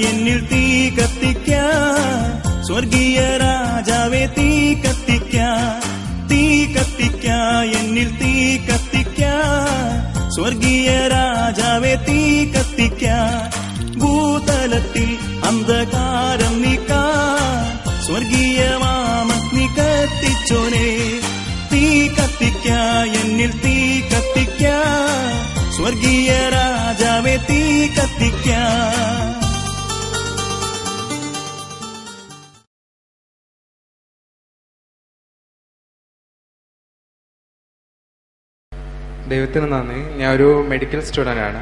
എന്നിൽ തീ കത്തിക്കാൻ, സ്വർഗീയ രാജാവേ തീ കത്തിക്കാൻ, തീ കത്തിക്കാൻ, എന്നിൽ തീ കത്തിക്കാൻ, സ്വർഗീയ രാജാവേ തീ കത്തിക്കാൻ. ഭൂതലത്തിൽ അന്ധകാരം നീക്കാൻ, സ്വർഗീയ മാമഗ്നി കത്തിച്ചോനെ. തീ കത്തിക്കാൻ, എന്നിൽ തീ കത്തിക്കാൻ, സ്വർഗീയ രാജാവേ തീ കത്തിക്കാൻ. ദൈവത്തിന് നന്ദി. ഞാൻ ഒരു മെഡിക്കൽ സ്റ്റുഡൻ്റ് ആണ്.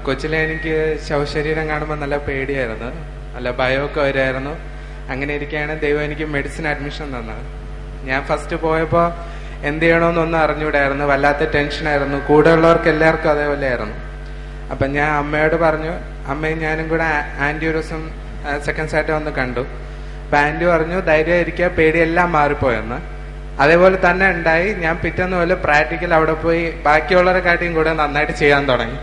കൊച്ചിലെ എനിക്ക് ശവശരീരം കാണുമ്പോൾ നല്ല പേടിയായിരുന്നു, നല്ല ഭയമൊക്കെ വരുമായിരുന്നു. അങ്ങനെ ഇരിക്കുകയാണ് ദൈവം എനിക്ക് മെഡിസിൻ അഡ്മിഷൻ തന്നത്. ഞാൻ ഫസ്റ്റ് പോയപ്പോൾ എന്ത് ചെയ്യണമെന്നൊന്നും അറിഞ്ഞൂടായിരുന്നു, വല്ലാത്ത ടെൻഷനായിരുന്നു. കൂടെ ഉള്ളവർക്ക് എല്ലാവർക്കും അതേപോലെ ആയിരുന്നു. അപ്പം ഞാൻ അമ്മയോട് പറഞ്ഞു, അമ്മയും ഞാനും കൂടെ ആൻറ്റി ഒരു ദിവസം സെക്കൻഡ് സാറ്റർഡേ വന്ന് കണ്ടു. അപ്പം ആൻറ്റി പറഞ്ഞു ധൈര്യമായിരിക്കുക, പേടിയെല്ലാം മാറിപ്പോയെന്ന്. അതേപോലെ തന്നെ ഉണ്ടായി. ഞാൻ പിറ്റേന്ന് പോലെ പ്രാക്ടിക്കൽ അവിടെ പോയി ബാക്കിയുള്ളവരെക്കാട്ടിയും കൂടെ നന്നായിട്ട് ചെയ്യാൻ തുടങ്ങി.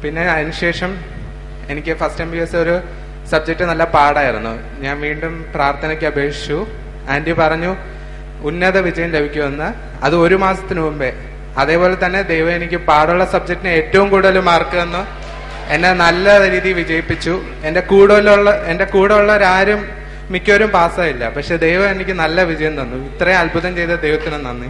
പിന്നെ അതിനുശേഷം എനിക്ക് ഫസ്റ്റ് MBBS ഒരു സബ്ജക്റ്റ് നല്ല പാടായിരുന്നു. ഞാൻ വീണ്ടും പ്രാർത്ഥനയ്ക്ക് അപേക്ഷിച്ചു. ആൻറ്റി പറഞ്ഞു ഉന്നത വിജയം ലഭിക്കുമെന്ന്. അത് 1 മാസത്തിന് മുമ്പേ. അതേപോലെ തന്നെ ദൈവം എനിക്ക് പാടുള്ള സബ്ജക്റ്റിന് ഏറ്റവും കൂടുതൽ മാർക്ക് തന്നു, എന്നെ നല്ല രീതിയിൽ വിജയിപ്പിച്ചു. എൻ്റെ കൂടെ ഉള്ളവരാരും മിക്കവരും പാസ്സായില്ല, പക്ഷെ ദൈവം എനിക്ക് നല്ല വിജയം തന്നു. ഇത്രയും അത്ഭുതം ചെയ്ത ദൈവത്തിന് നന്ദി.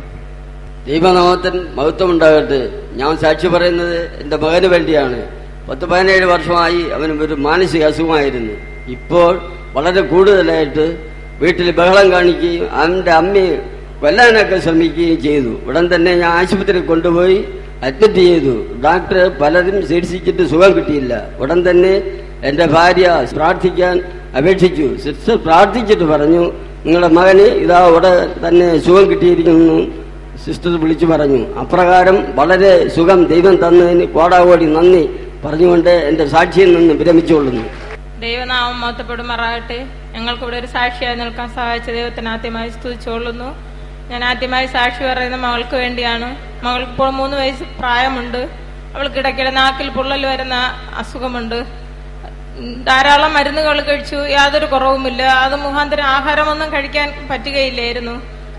ദൈവനാമത്തിന് മഹത്വം ഉണ്ടാകട്ടെ. ഞാൻ സാക്ഷി പറയുന്നത് എന്റെ മകന് വേണ്ടിയാണ്. 10-17 വർഷമായി അവന് ഒരു മാനസിക അസുഖമായിരുന്നു. ഇപ്പോൾ വളരെ കൂടുതലായിട്ട് വീട്ടിൽ ബഹളം കാണിക്കുകയും അവന്റെ അമ്മയെ കൊല്ലാനൊക്കെ ശ്രമിക്കുകയും ചെയ്തു. ഉടൻ തന്നെ ഞാൻ ആശുപത്രിയിൽ കൊണ്ടുപോയി അഡ്മിറ്റ് ചെയ്തു. ഡോക്ടർ പലരും ചികിത്സിച്ചിട്ട് സുഖം കിട്ടിയില്ല. ഉടൻ തന്നെ എന്റെ ഭാര്യ പ്രാർത്ഥിക്കാൻ അപേക്ഷിച്ചു. സിസ്റ്റർ പ്രാർത്ഥിച്ചിട്ട് പറഞ്ഞു, നിങ്ങളുടെ മകന് ഇതാ ഇവിടെ തന്നെ സുഖം കിട്ടിയിരിക്കുന്നു സിസ്റ്റർ വിളിച്ചു പറഞ്ഞു. അപ്രകാരം വളരെ സുഖം ദൈവം തന്നതിന് കോടാകോടി നന്ദി പറഞ്ഞുകൊണ്ട് എന്റെ സാക്ഷിയിൽ നിന്ന് വിരമിച്ചുകൊള്ളുന്നു. ദൈവനാമം മഹത്വപ്പെടുമാറാകട്ടെ. ഞങ്ങൾക്കിവിടെ ഒരു സാക്ഷിയായി നിൽക്കാൻ സഹായിച്ച ദൈവത്തിന് ആദ്യമായി സ്തുതിച്ചുകൊള്ളുന്നു. ഞാൻ ആദ്യമായി സാക്ഷി പറയുന്ന മകൾക്ക് വേണ്ടിയാണ്. മകൾക്ക് ഇപ്പോൾ 3 വയസ്സ് പ്രായമുണ്ട്. അവൾക്ക് ഇടയ്ക്കിടെ നാക്കിൽ പൊള്ളൽ വരുന്ന അസുഖമുണ്ട്. ധാരാളം മരുന്നുകൾ കഴിച്ചു, യാതൊരു കുറവുമില്ല. അത് മുഖാന്തരം ആഹാരമൊന്നും കഴിക്കാൻ പറ്റുകയില്ലായിരുന്നു.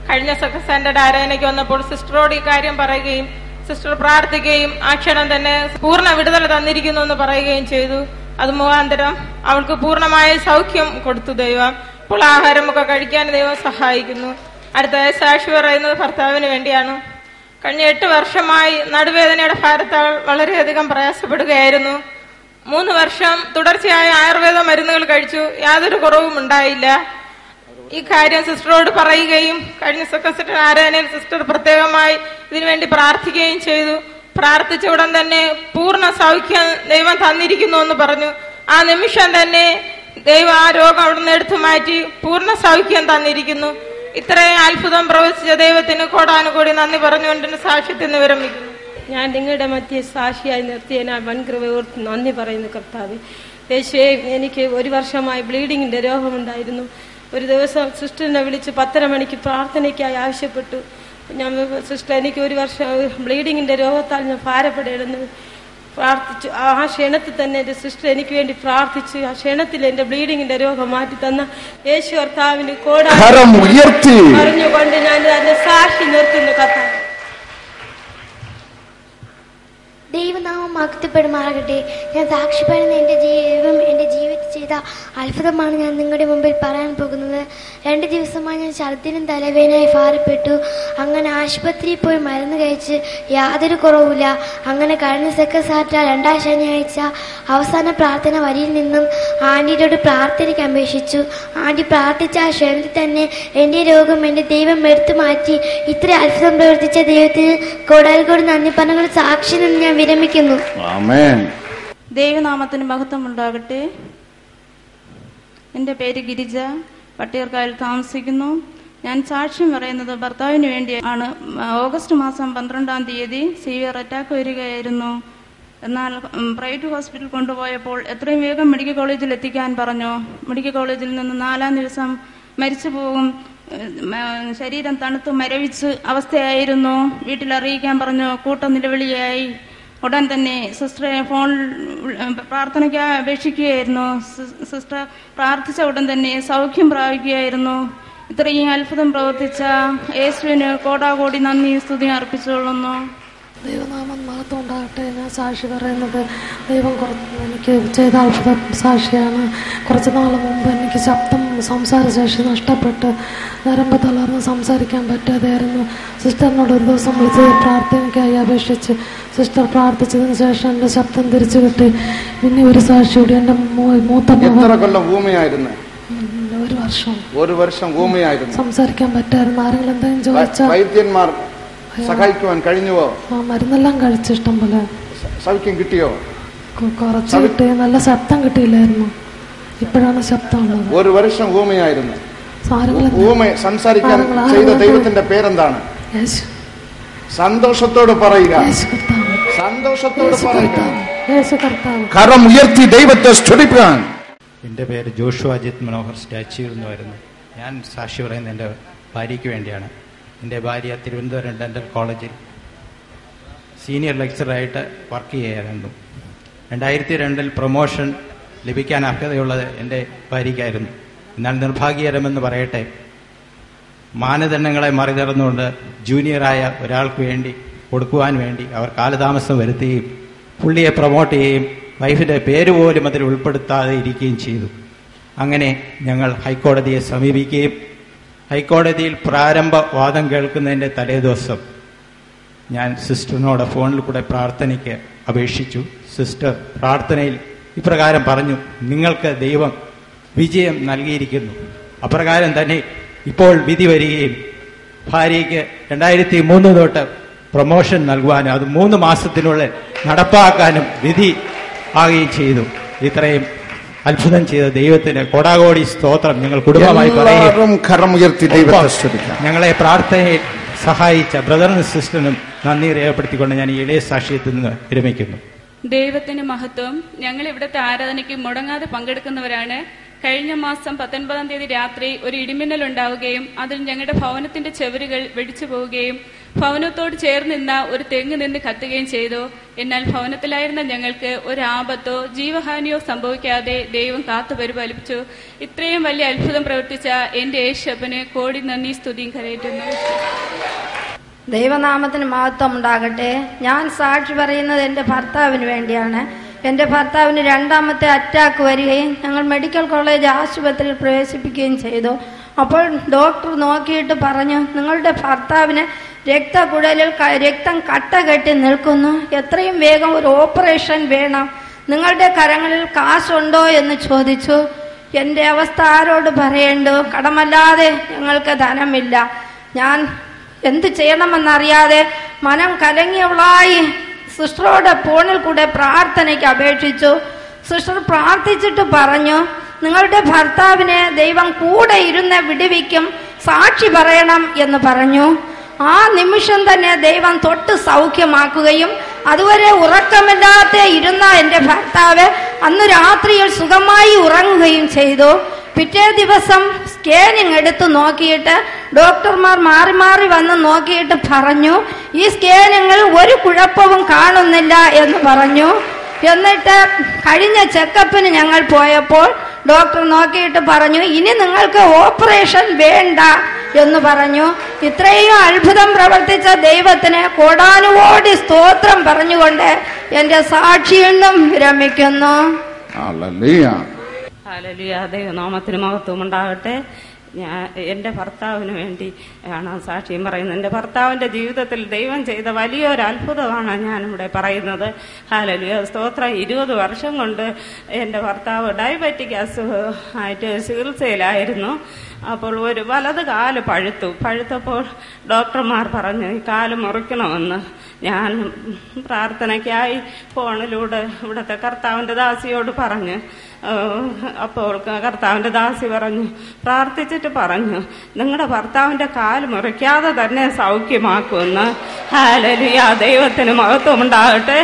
കഴിഞ്ഞ സെക്കൻഡ് സ്റ്റാൻഡേർഡ് ആരാധനയ്ക്ക് വന്നപ്പോൾ സിസ്റ്ററോട് ഈ കാര്യം പറയുകയും സിസ്റ്റർ പ്രാർത്ഥിക്കുകയും ആ ക്ഷണം തന്നെ പൂർണ്ണ വിടുതൽ തന്നിരിക്കുന്നു എന്ന് പറയുകയും ചെയ്തു. അത് മുഖാന്തരം അവൾക്ക് പൂർണ്ണമായ സൗഖ്യം കൊടുത്തു ദൈവം. ഇപ്പോൾ ആഹാരമൊക്കെ കഴിക്കാൻ ദൈവം സഹായിക്കുന്നു. അടുത്തതായി സാക്ഷി പറയുന്നത് ഭർത്താവിന് വേണ്ടിയാണ്. കഴിഞ്ഞ 8 വർഷമായി നടുവേദനയുടെ ഭാരത്താൽ വളരെയധികം പ്രയാസപ്പെടുകയായിരുന്നു. 3 വർഷം തുടർച്ചയായ ആയുർവേദ മരുന്നുകൾ കഴിച്ചു, യാതൊരു കുറവും ഉണ്ടായില്ല. ഈ കാര്യം സിസ്റ്ററോട് പറയുകയും കഴിഞ്ഞ സെക്രട്ടറി ആരാധനയിൽ സിസ്റ്റർ പ്രത്യേകമായി ഇതിനുവേണ്ടി പ്രാർത്ഥിക്കുകയും ചെയ്തു. പ്രാർത്ഥിച്ച ഉടൻ തന്നെ പൂർണ്ണ സൗഖ്യം ദൈവം തന്നിരിക്കുന്നു എന്ന് പറഞ്ഞു. ആ നിമിഷം തന്നെ ദൈവം ആ രോഗം അവിടെ നിന്ന് എടുത്തു മാറ്റി പൂർണ്ണ സൗഖ്യം തന്നിരിക്കുന്നു. ഇത്രയും അത്ഭുതം പ്രവചിച്ച ദൈവത്തിന് കോടാനുകോടി നന്ദി പറഞ്ഞുകൊണ്ട് സാക്ഷ്യത്തിൽ നിന്ന് വിരമിക്കുന്നു. ഞാൻ നിങ്ങളുടെ മധ്യ സാക്ഷിയായി നിർത്തിയതിനാൽ വൻകൃപ ഓർത്ത് നന്ദി പറയുന്നു കർത്താവേ. യേശുവേ, എനിക്ക് 1 വർഷമായി ബ്ലീഡിങ്ങിന്റെ രോഗമുണ്ടായിരുന്നു. ഒരു ദിവസം സിസ്റ്ററിനെ വിളിച്ച് 10:30 മണിക്ക് പ്രാർത്ഥനയ്ക്കായി ആവശ്യപ്പെട്ടു. ഞാൻ സിസ്റ്റർ, എനിക്ക് 1 വർഷം ബ്ലീഡിങ്ങിന്റെ രോഗത്താൽ ഞാൻ ഭാരപ്പെടേണ്ടെന്ന് പ്രാർത്ഥിച്ചു. ആ ക്ഷണത്തിൽ തന്നെ എന്റെ സിസ്റ്റർ എനിക്ക് വേണ്ടി പ്രാർത്ഥിച്ചു. ആ ക്ഷണത്തിൽ എന്റെ ബ്ലീഡിങ്ങിന്റെ രോഗം മാറ്റി തന്ന യേശു കർത്താവിന് പറഞ്ഞുകൊണ്ട് ഞാൻ എന്റെ സാക്ഷി നിർത്തുന്നു കർത്താവ്. ദൈവനാമം മഹത്വപ്പെടുമാറാകട്ടെ. ഞാൻ സാക്ഷി പറയുന്ന എൻ്റെ ജീവിതത്തിൽ ചെയ്ത അത്ഭുതമാണ് ഞാൻ നിങ്ങളുടെ മുമ്പിൽ പറയാൻ പോകുന്നത്. 2 ദിവസമായി ഞാൻ ഛർദ്ദിനും തലവേദനയായി ഭാരപ്പെട്ടു. അങ്ങനെ ആശുപത്രിയിൽ പോയി മരുന്ന് കഴിച്ച് യാതൊരു കുറവുമില്ല. അങ്ങനെ കഴിഞ്ഞ സെക്കൻഡ് സാറ്റർഡേ 2ാം ശനിയാഴ്ച അവസാന പ്രാർത്ഥന വരിയിൽ നിന്നും ആൻറ്റിയോട് പ്രാർത്ഥനയ്ക്ക് അപേക്ഷിച്ചു. ആൻറ്റി പ്രാർത്ഥിച്ച ആ ക്ഷണത്തിൽ തന്നെ എൻ്റെ രോഗം എൻ്റെ ദൈവം എടുത്തു മാറ്റി. ഇത്ര അത്ഭുതം പ്രവർത്തിച്ച ദൈവത്തിന് കോടാനുകോടി നന്ദി പറഞ്ഞുകൊണ്ട് സാക്ഷി നിന്ന് ഞാൻ വിരമിക്കുന്നു. ദൈവനാമത്തിന് മഹത്വം ഉണ്ടാകട്ടെ. എൻ്റെ പേര് ഗിരിജ, പട്ടിയൂർക്കാവിൽ താമസിക്കുന്നു. ഞാൻ സാക്ഷ്യം പറയുന്നത് ഭർത്താവിന് വേണ്ടിയാണ്. ഓഗസ്റ്റ് മാസം 12-ാം തീയതി സിവിയർ അറ്റാക്ക് വരികയായിരുന്നു. എന്നാൽ പ്രൈവറ്റ് ഹോസ്പിറ്റലിൽ കൊണ്ടുപോയപ്പോൾ എത്രയും വേഗം മെഡിക്കൽ കോളേജിൽ എത്തിക്കാൻ പറഞ്ഞു. മെഡിക്കൽ കോളേജിൽ നിന്ന് 4-ാം ദിവസം മരിച്ചു പോകും, ശരീരം തണുത്ത് മരവിച്ച് അവസ്ഥയായിരുന്നു. വീട്ടിൽ അറിയിക്കാൻ പറഞ്ഞു. കൂട്ട നിലവിളിയായി. ഉടൻ തന്നെ സിസ്റ്ററെ ഫോൺ പ്രാർത്ഥനയ്ക്ക് അപേക്ഷിക്കുകയായിരുന്നു. സിസ്റ്റർ പ്രാർത്ഥിച്ച ഉടൻ തന്നെ സൗഖ്യം പ്രാപിക്കുകയായിരുന്നു. ഇത്രയും അത്ഭുതം പ്രവർത്തിച്ച യേശുവിന് കോടാകോടി നന്ദി സ്തുതി അർപ്പിച്ചുകൊള്ളുന്നു. ദൈവനാമം മഹത്വം ഉണ്ടാകട്ടെ. ഞാൻ സാക്ഷി പറയുന്നത് ദൈവം എനിക്ക് ചെയ്ത അത്ഭുത സാക്ഷിയാണ്. കുറച്ച് നാൾ മുമ്പ് എനിക്ക് സംസാരശേഷി നഷ്ടപ്പെട്ട് നരമ്പ് തളർന്ന് സംസാരിക്കാൻ പറ്റാതെയായിരുന്നു. സിസ്റ്ററിനോട് ഒരു ദിവസം വിളിച്ച് പ്രാർത്ഥനയ്ക്കായി അപേക്ഷിച്ച് സിസ്റ്റർ പ്രാർത്ഥിച്ചതിന് ശേഷം എൻ്റെ ശബ്ദം തിരിച്ചു കിട്ടി. പിന്നെ ഒരു സാക്ഷി കൂടി, എൻ്റെ മൂത്ത ഒരു വർഷം ഊമയായിരുന്നു, സംസാരിക്കാൻ പറ്റായിരുന്നു. ആരെങ്കിലും എന്തെങ്കിലും ചോദിച്ചാൽ വൈദ്യന്മാർ സഹായിക്കുവാൻ കഴിഞ്ഞുവോ? മരുന്നെല്ലാം കഴിച്ച് ഇഷ്ടം പോലെ സൗഖ്യം കിട്ടിയോ? കുറച്ച് കിട്ടി, നല്ല ശബ്ദം കിട്ടിയില്ലായിരുന്നു. ഇപ്പോഴാണ് ശബ്ദമുള്ളത്. ഒരു വർഷം ഊമയായിരുന്നു. സംസാരിക്കാൻ ചെയ്ത ദൈവത്തിന്റെ പേരെന്താണ്? സന്തോഷത്തോട് പറയുക, സന്തോഷത്തോട് പറയുക, കരം ഉയർത്തി ദൈവത്തെ സ്തുതിക്കാൻ. എൻ്റെ പേര് ജോഷു അജിത് മനോഹർ സ്റ്റാച്യു എന്ന് വരുന്നു. ഞാൻ സാക്ഷി പറയുന്നത് എൻ്റെ ഭാര്യയ്ക്ക് വേണ്ടിയാണ്. എൻ്റെ ഭാര്യ തിരുവനന്തപുരം ഡെൻ്റൽ കോളേജിൽ സീനിയർ ലെക്ചറായിട്ട് വർക്ക് ചെയ്യായിരുന്നു. 2002 പ്രൊമോഷൻ ലഭിക്കാൻ അർഹതയുള്ളത് എൻ്റെ ഭാര്യയ്ക്കായിരുന്നു. എന്നാൽ നിർഭാഗ്യകരമെന്ന് പറയട്ടെ, മാനദണ്ഡങ്ങളെ മറികടന്നുകൊണ്ട് ജൂനിയറായ ഒരാൾക്ക് വേണ്ടി കൊടുക്കുവാൻ വേണ്ടി അവർ കാലതാമസം വരുത്തുകയും പുള്ളിയെ പ്രൊമോട്ട് ചെയ്യുകയും വൈഫിൻ്റെ പേര് പോലും അതിൽ ഉൾപ്പെടുത്താതെ ഇരിക്കുകയും ചെയ്തു. അങ്ങനെ ഞങ്ങൾ ഹൈക്കോടതിയെ സമീപിക്കുകയും ഹൈക്കോടതിയിൽ പ്രാരംഭ വാദം കേൾക്കുന്നതിൻ്റെ തലേദിവസം ഞാൻ സിസ്റ്ററിനോട് ഫോണിൽ കൂടെ പ്രാർത്ഥനയ്ക്ക് അപേക്ഷിച്ചു. സിസ്റ്റർ പ്രാർത്ഥനയിൽ ഇപ്രകാരം പറഞ്ഞു: നിങ്ങൾക്ക് ദൈവം വിജയം നൽകിയിരിക്കുന്നു. അപ്രകാരം തന്നെ ഇപ്പോൾ വിധി വരികയും ഭാര്യയ്ക്ക് 2003 തൊട്ട് പ്രൊമോഷൻ നൽകുവാനും അത് 3 മാസത്തിനുള്ളിൽ നടപ്പാക്കാനും വിധി ആകുകയും ചെയ്തു. ഇത്രയും അത്ഭുതം ചെയ്ത ദൈവത്തിന് കോടാകോടി സ്തോത്രം ഞങ്ങൾ കുടുംബമായി പറയും. ഞങ്ങളെ പ്രാർത്ഥനയിൽ സഹായിച്ച ബ്രദറിനും സിസ്റ്ററിനും നന്ദി രേഖപ്പെടുത്തിക്കൊണ്ട് ഞാൻ ഈ ഇളയ സാക്ഷ്യത്തിൽ നിന്ന് വിരമിക്കുന്നു. ദൈവത്തിന് മഹത്വം. ഞങ്ങൾ ഇവിടുത്തെ ആരാധനയ്ക്ക് മുടങ്ങാതെ പങ്കെടുക്കുന്നവരാണ്. കഴിഞ്ഞ മാസം 19-ാം തീയതി രാത്രി ഒരു ഇടിമിന്നൽ ഉണ്ടാവുകയും അതിൽ ഞങ്ങളുടെ ഭവനത്തിന്റെ ചുവരുകൾ വെടിച്ചു പോവുകയും ഭവനത്തോട് ചേർന്ന് നിന്ന ഒരു തെങ്ങ് നിന്ന് കത്തുകയും ചെയ്തു. എന്നാൽ ഭവനത്തിലായിരുന്ന ഞങ്ങൾക്ക് ഒരു ആപത്തോ ജീവഹാനിയോ സംഭവിക്കാതെ ദൈവം കാത്തു പരിപാലിച്ചു. ഇത്രയും വലിയ അത്ഭുതം പ്രവർത്തിച്ച എന്റെ യേശുവിന് കോടി നന്ദി സ്തുതിയും കരയറ്റുന്നു. ദൈവനാമത്തിന് മഹത്വം ഉണ്ടാകട്ടെ. ഞാൻ സാക്ഷി പറയുന്നത് എൻ്റെ ഭർത്താവിന് വേണ്ടിയാണ്. എൻ്റെ ഭർത്താവിന് 2ാമത്തെ അറ്റാക്ക് വരികയും ഞങ്ങൾ മെഡിക്കൽ കോളേജ് ആശുപത്രിയിൽ പ്രവേശിപ്പിക്കുകയും ചെയ്തു. അപ്പോൾ ഡോക്ടർ നോക്കിയിട്ട് പറഞ്ഞു, നിങ്ങളുടെ ഭർത്താവിന് രക്തക്കുഴലിൽ രക്തം കട്ട കെട്ടി നിൽക്കുന്നു, എത്രയും വേഗം ഒരു ഓപ്പറേഷൻ വേണം, നിങ്ങളുടെ കരങ്ങളിൽ കാശുണ്ടോ എന്ന് ചോദിച്ചു. എൻ്റെ അവസ്ഥ ആരോട് പറയേണ്ടു? കടമല്ലാതെ ഞങ്ങൾക്ക് ധനമില്ല. ഞാൻ എന്ത് ചെയ്യണമെന്നറിയാതെ മനം കലങ്ങിയവളായി സിസ്റ്ററോട് ഫോണിൽ കൂടെ പ്രാർത്ഥനയ്ക്ക് അപേക്ഷിച്ചു. സിസ്റ്റർ പ്രാർത്ഥിച്ചിട്ട് പറഞ്ഞു, നിങ്ങളുടെ ഭർത്താവിനെ ദൈവം കൂടെ ഇരുന്ന് വിടുവിക്കും, സാക്ഷി പറയണം എന്ന് പറഞ്ഞു. ആ നിമിഷം തന്നെ ദൈവം തൊട്ട് സൗഖ്യമാക്കുകയും അതുവരെ ഉറക്കമില്ലാതെ ഇരുന്ന എൻ്റെ ഭർത്താവ് അന്ന് രാത്രിയിൽ സുഖമായി ഉറങ്ങുകയും ചെയ്തു. പിറ്റേ ദിവസം സ്കാനിങ് എടുത്തു നോക്കിയിട്ട് ഡോക്ടർമാർ മാറി മാറി വന്ന് നോക്കിയിട്ട് പറഞ്ഞു, ഈ സ്കാനിങ്ങിൽ ഒരു കുഴപ്പവും കാണുന്നില്ല എന്ന് പറഞ്ഞു. എന്നിട്ട് കഴിഞ്ഞ ചെക്കപ്പിന് ഞങ്ങൾ പോയപ്പോൾ ഡോക്ടർ നോക്കിയിട്ട് പറഞ്ഞു, ഇനി നിങ്ങൾക്ക് ഓപ്പറേഷൻ വേണ്ട എന്ന് പറഞ്ഞു. ഇത്രയും അത്ഭുതം പ്രവർത്തിച്ച ദൈവത്തിന് കോടാനുകോടി സ്തോത്രം പറഞ്ഞുകൊണ്ട് എന്റെ സാക്ഷിയിൽ നിന്നും വിരമിക്കുന്നു. ഹല്ലേലൂയ. ദൈവനാമത്തിന് മഹത്വം ഉണ്ടാകട്ടെ. ഞാൻ എൻ്റെ ഭർത്താവിന് വേണ്ടി ആണ് സാക്ഷ്യം പറയുന്നത്. എൻ്റെ ഭർത്താവിൻ്റെ ജീവിതത്തിൽ ദൈവം ചെയ്ത വലിയൊരു അത്ഭുതമാണ് ഞാനിവിടെ പറയുന്നത്. ഹല്ലേലൂയ, സ്തോത്രം. 20 വർഷം കൊണ്ട് എൻ്റെ ഭർത്താവ് ഡയബറ്റിക് അസുഖമായിട്ട് ചികിത്സയിലായിരുന്നു. അപ്പോൾ ഒരു വലത് കാല് പഴുത്തപ്പോൾ ഡോക്ടർമാർ പറഞ്ഞു ഈ കാല് മുറിക്കണമെന്ന്. ഞാൻ പ്രാർത്ഥനയ്ക്കായി ഫോണിലൂടെ ഇവിടുത്തെ കർത്താവിൻ്റെ ദാസിയോട് പറഞ്ഞ് അപ്പോൾ കർത്താവിന്റെ ദാസി പറഞ്ഞു, പ്രാർത്ഥിച്ചിട്ട് പറഞ്ഞു, നിങ്ങളുടെ ഭർത്താവിന്റെ കാല് മുറിക്കാതെ തന്നെ സൗഖ്യമാക്കുമെന്ന്. ഹല്ലേലൂയ, ദൈവത്തിന് മഹത്വം ഉണ്ടാകട്ടെ.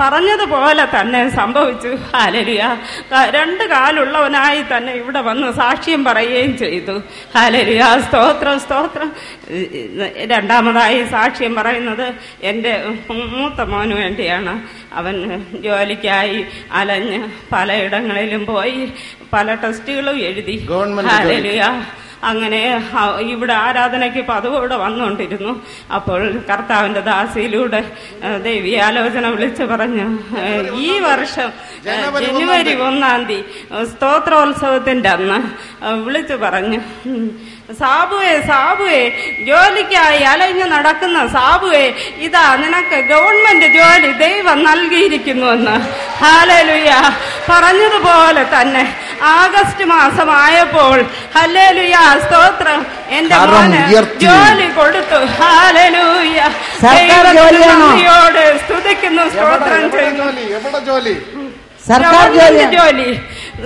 പറഞ്ഞതുപോലെ തന്നെ സംഭവിച്ചു. ഹല്ലേലൂയ, 2 കാലുള്ളവനായി തന്നെ ഇവിടെ വന്ന് സാക്ഷ്യം പറയുകയും ചെയ്തു. ഹല്ലേലൂയ, സ്തോത്രം സ്തോത്രം. രണ്ടാമതായി സാക്ഷ്യം പറയുന്നത് എൻ്റെ മൂത്ത മോന് വേണ്ടിയാണ്. അവൻ ജോലിക്കായി അലഞ്ഞ് പലയിടങ്ങളിലും പോയി പല ടെസ്റ്റുകളും എഴുതി. ഹല്ലേലൂയ, അങ്ങനെ ഇവിടെ ആരാധനയ്ക്ക് പതിവോടെ വന്നുകൊണ്ടിരുന്നു. അപ്പോൾ കർത്താവിന്റെ ദാസിയിലൂടെ ദൈവീയാലോചന വിളിച്ചു പറഞ്ഞു, ഈ വർഷം ജനുവരി 1 സ്തോത്രോത്സവത്തിന്റെ അന്ന് വിളിച്ചു പറഞ്ഞു, സാബുവേ സാബുവേ, ജോലിക്കായി അലഞ്ഞു നടക്കുന്ന സാബുവേ, ഇതാ നിനക്ക് ഗവൺമെന്റ് ജോലി ദൈവം നൽകിയിരിക്കുന്നുവെന്ന്. ഹല്ലേലൂയ, പറഞ്ഞതുപോലെ തന്നെ ആഗസ്റ്റ് മാസമായപ്പോൾ ഹല്ലേലൂയ സ്തോത്രം എന്റെ മോന് ജോലി കൊടുത്തു. ഹല്ലേലൂയ, ദൈവത്തോട് സ്തുതിക്കുന്നു, സ്തോത്രം ചെയ്യുന്നു.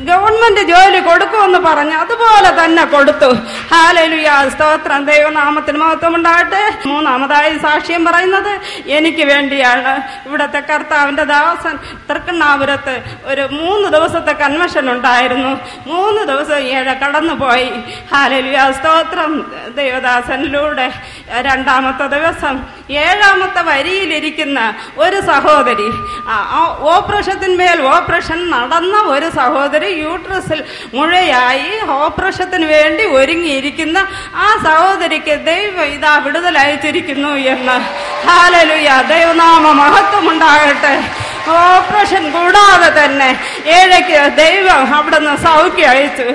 ഗവൺമെന്റ് ജോലി കൊടുക്കുമെന്ന് പറഞ്ഞു, അതുപോലെ തന്നെ കൊടുത്തു. ഹല്ലേലൂയ, സ്തോത്രം, ദൈവനാമത്തിന് മഹത്വം ഉണ്ടാകട്ടെ. മൂന്നാമതായി സാക്ഷ്യം പറയുന്നത് എനിക്ക് വേണ്ടിയാണ്. ഇവിടത്തെ കർത്താവിന്റെ ദാസൻ തൃക്കണ്ണാപുരത്ത് ഒരു 3 ദിവസത്തെ കൺവെൻഷൻ ഉണ്ടായിരുന്നു. 3 ദിവസം കടന്നുപോയി. ഹല്ലേലൂയ, സ്തോത്രം, ദൈവദാസനിലൂടെ 2ാമത്തെ ദിവസം 7ാമത്തെ വരിയിലിരിക്കുന്ന ഒരു സഹോദരി, ഓപ്പറേഷത്തിന്മേൽ ഓപ്പറേഷൻ നടന്ന ഒരു സഹോദരി, യൂട്രസിൽ മുഴയായി ഓപ്പറേഷത്തിന് വേണ്ടി ഒരുങ്ങിയിരിക്കുന്ന ആ സഹോദരിക്ക് ദൈവം ഇതാ വിടുതലയച്ചിരിക്കുന്നു എന്ന്. ഹല്ലേലൂയ, ദൈവനാമ മഹത്വം ഉണ്ടാകട്ടെ. ഓപ്പറേഷൻ കൂടാതെ തന്നെ 7ക്ക് ദൈവം അവിടുന്ന് സൗഖ്യം അയച്ചു.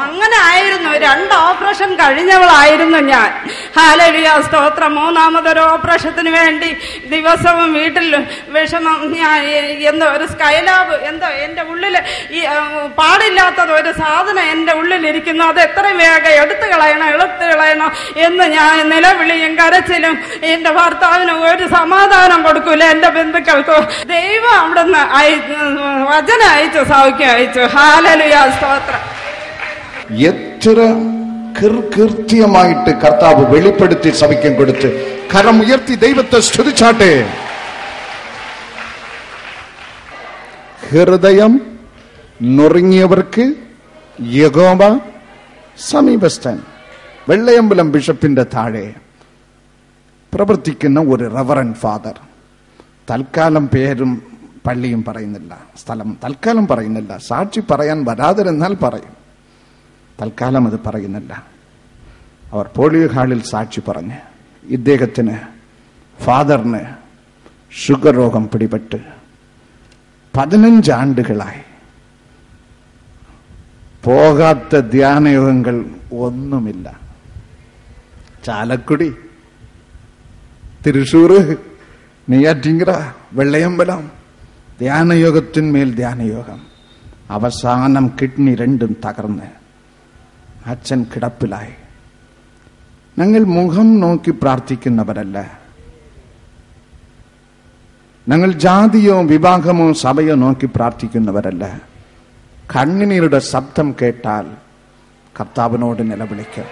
അങ്ങനെ ആയിരുന്നു. 2 ഓപ്പറേഷൻ കഴിഞ്ഞവളായിരുന്നു ഞാൻ. ഹല്ലേലൂയ, സ്തോത്രം. 3ാമതൊരു ഓപ്പറേഷത്തിന് വേണ്ടി ദിവസവും വീട്ടിൽ വിഷമം, ഞാൻ എന്തോ ഒരു സ്കൈലാബ്, എന്തോ എന്റെ ഉള്ളില് ഈ പാടില്ലാത്തത് ഒരു സാധനം എന്റെ ഉള്ളിലിരിക്കുന്നു, അത് എത്രയും വേഗം എടുത്തു കളയണോ എന്ന് ഞാൻ നിലവിളിയും കരച്ചിലും. എന്റെ ഭർത്താവിന് ഒരു സമാധാനം കൊടുക്കൂല, എന്റെ ബന്ധുക്കൾക്ക്. ദൈവം അവിടുന്ന് വചനം അയച്ചു, സൗഖ്യം അയച്ചു. ഹല്ലേലൂയ, സ്തോത്രം. എത്ര കൃത്യമായിട്ട് കർത്താവ് വെളിപ്പെടുത്തി സഭയ്ക്കും കൊടുത്ത് കരം ഉയർത്തി ദൈവത്തെ സ്തുതിച്ചാട്ടെ. ഹൃദയം നുറുങ്ങിയവർക്ക് യഹോവ സമീപസ്ഥൻ. വെള്ളയമ്പലം ബിഷപ്പിന്റെ താഴെ പ്രവർത്തിക്കുന്ന ഒരു റവറൻ ഫാദർ, തൽക്കാലം പേരും പള്ളിയും പറയുന്നില്ല, സ്ഥലം തൽക്കാലം പറയുന്നില്ല, സാക്ഷി പറയാൻ വരാതിരുന്നാൽ പറയും, തൽക്കാലം അത് പറയുന്നില്ല. അവർ പോളിയോ ഹാളിൽ സാക്ഷി പറഞ്ഞ് ഇദ്ദേഹത്തിന് ഫാദറിന് ഷുഗർ രോഗം പിടിപെട്ട് 15 ആണ്ടുകളായി പോകാത്ത ധ്യാനയോഗങ്ങൾ ഒന്നുമില്ല. ചാലക്കുടി, തൃശൂർ, നെയ്യാറ്റിങ്കര, വെള്ളയമ്പലം, ധ്യാനയോഗത്തിന്മേൽ ധ്യാനയോഗം. അവസാനം കിഡ്നി 2ഉം തകർന്ന് അച്ഛൻ കിടപ്പിലായി. ഞങ്ങൾ മുഖം നോക്കി പ്രാർത്ഥിക്കുന്നവരല്ല. ഞങ്ങൾ ജാതിയോ വിഭാഗമോ സഭയോ നോക്കി പ്രാർത്ഥിക്കുന്നവരല്ല. കണ്ണുനീരുടെ ശബ്ദം കേട്ടാൽ കർത്താവിനോട് നിലവിളിക്കും.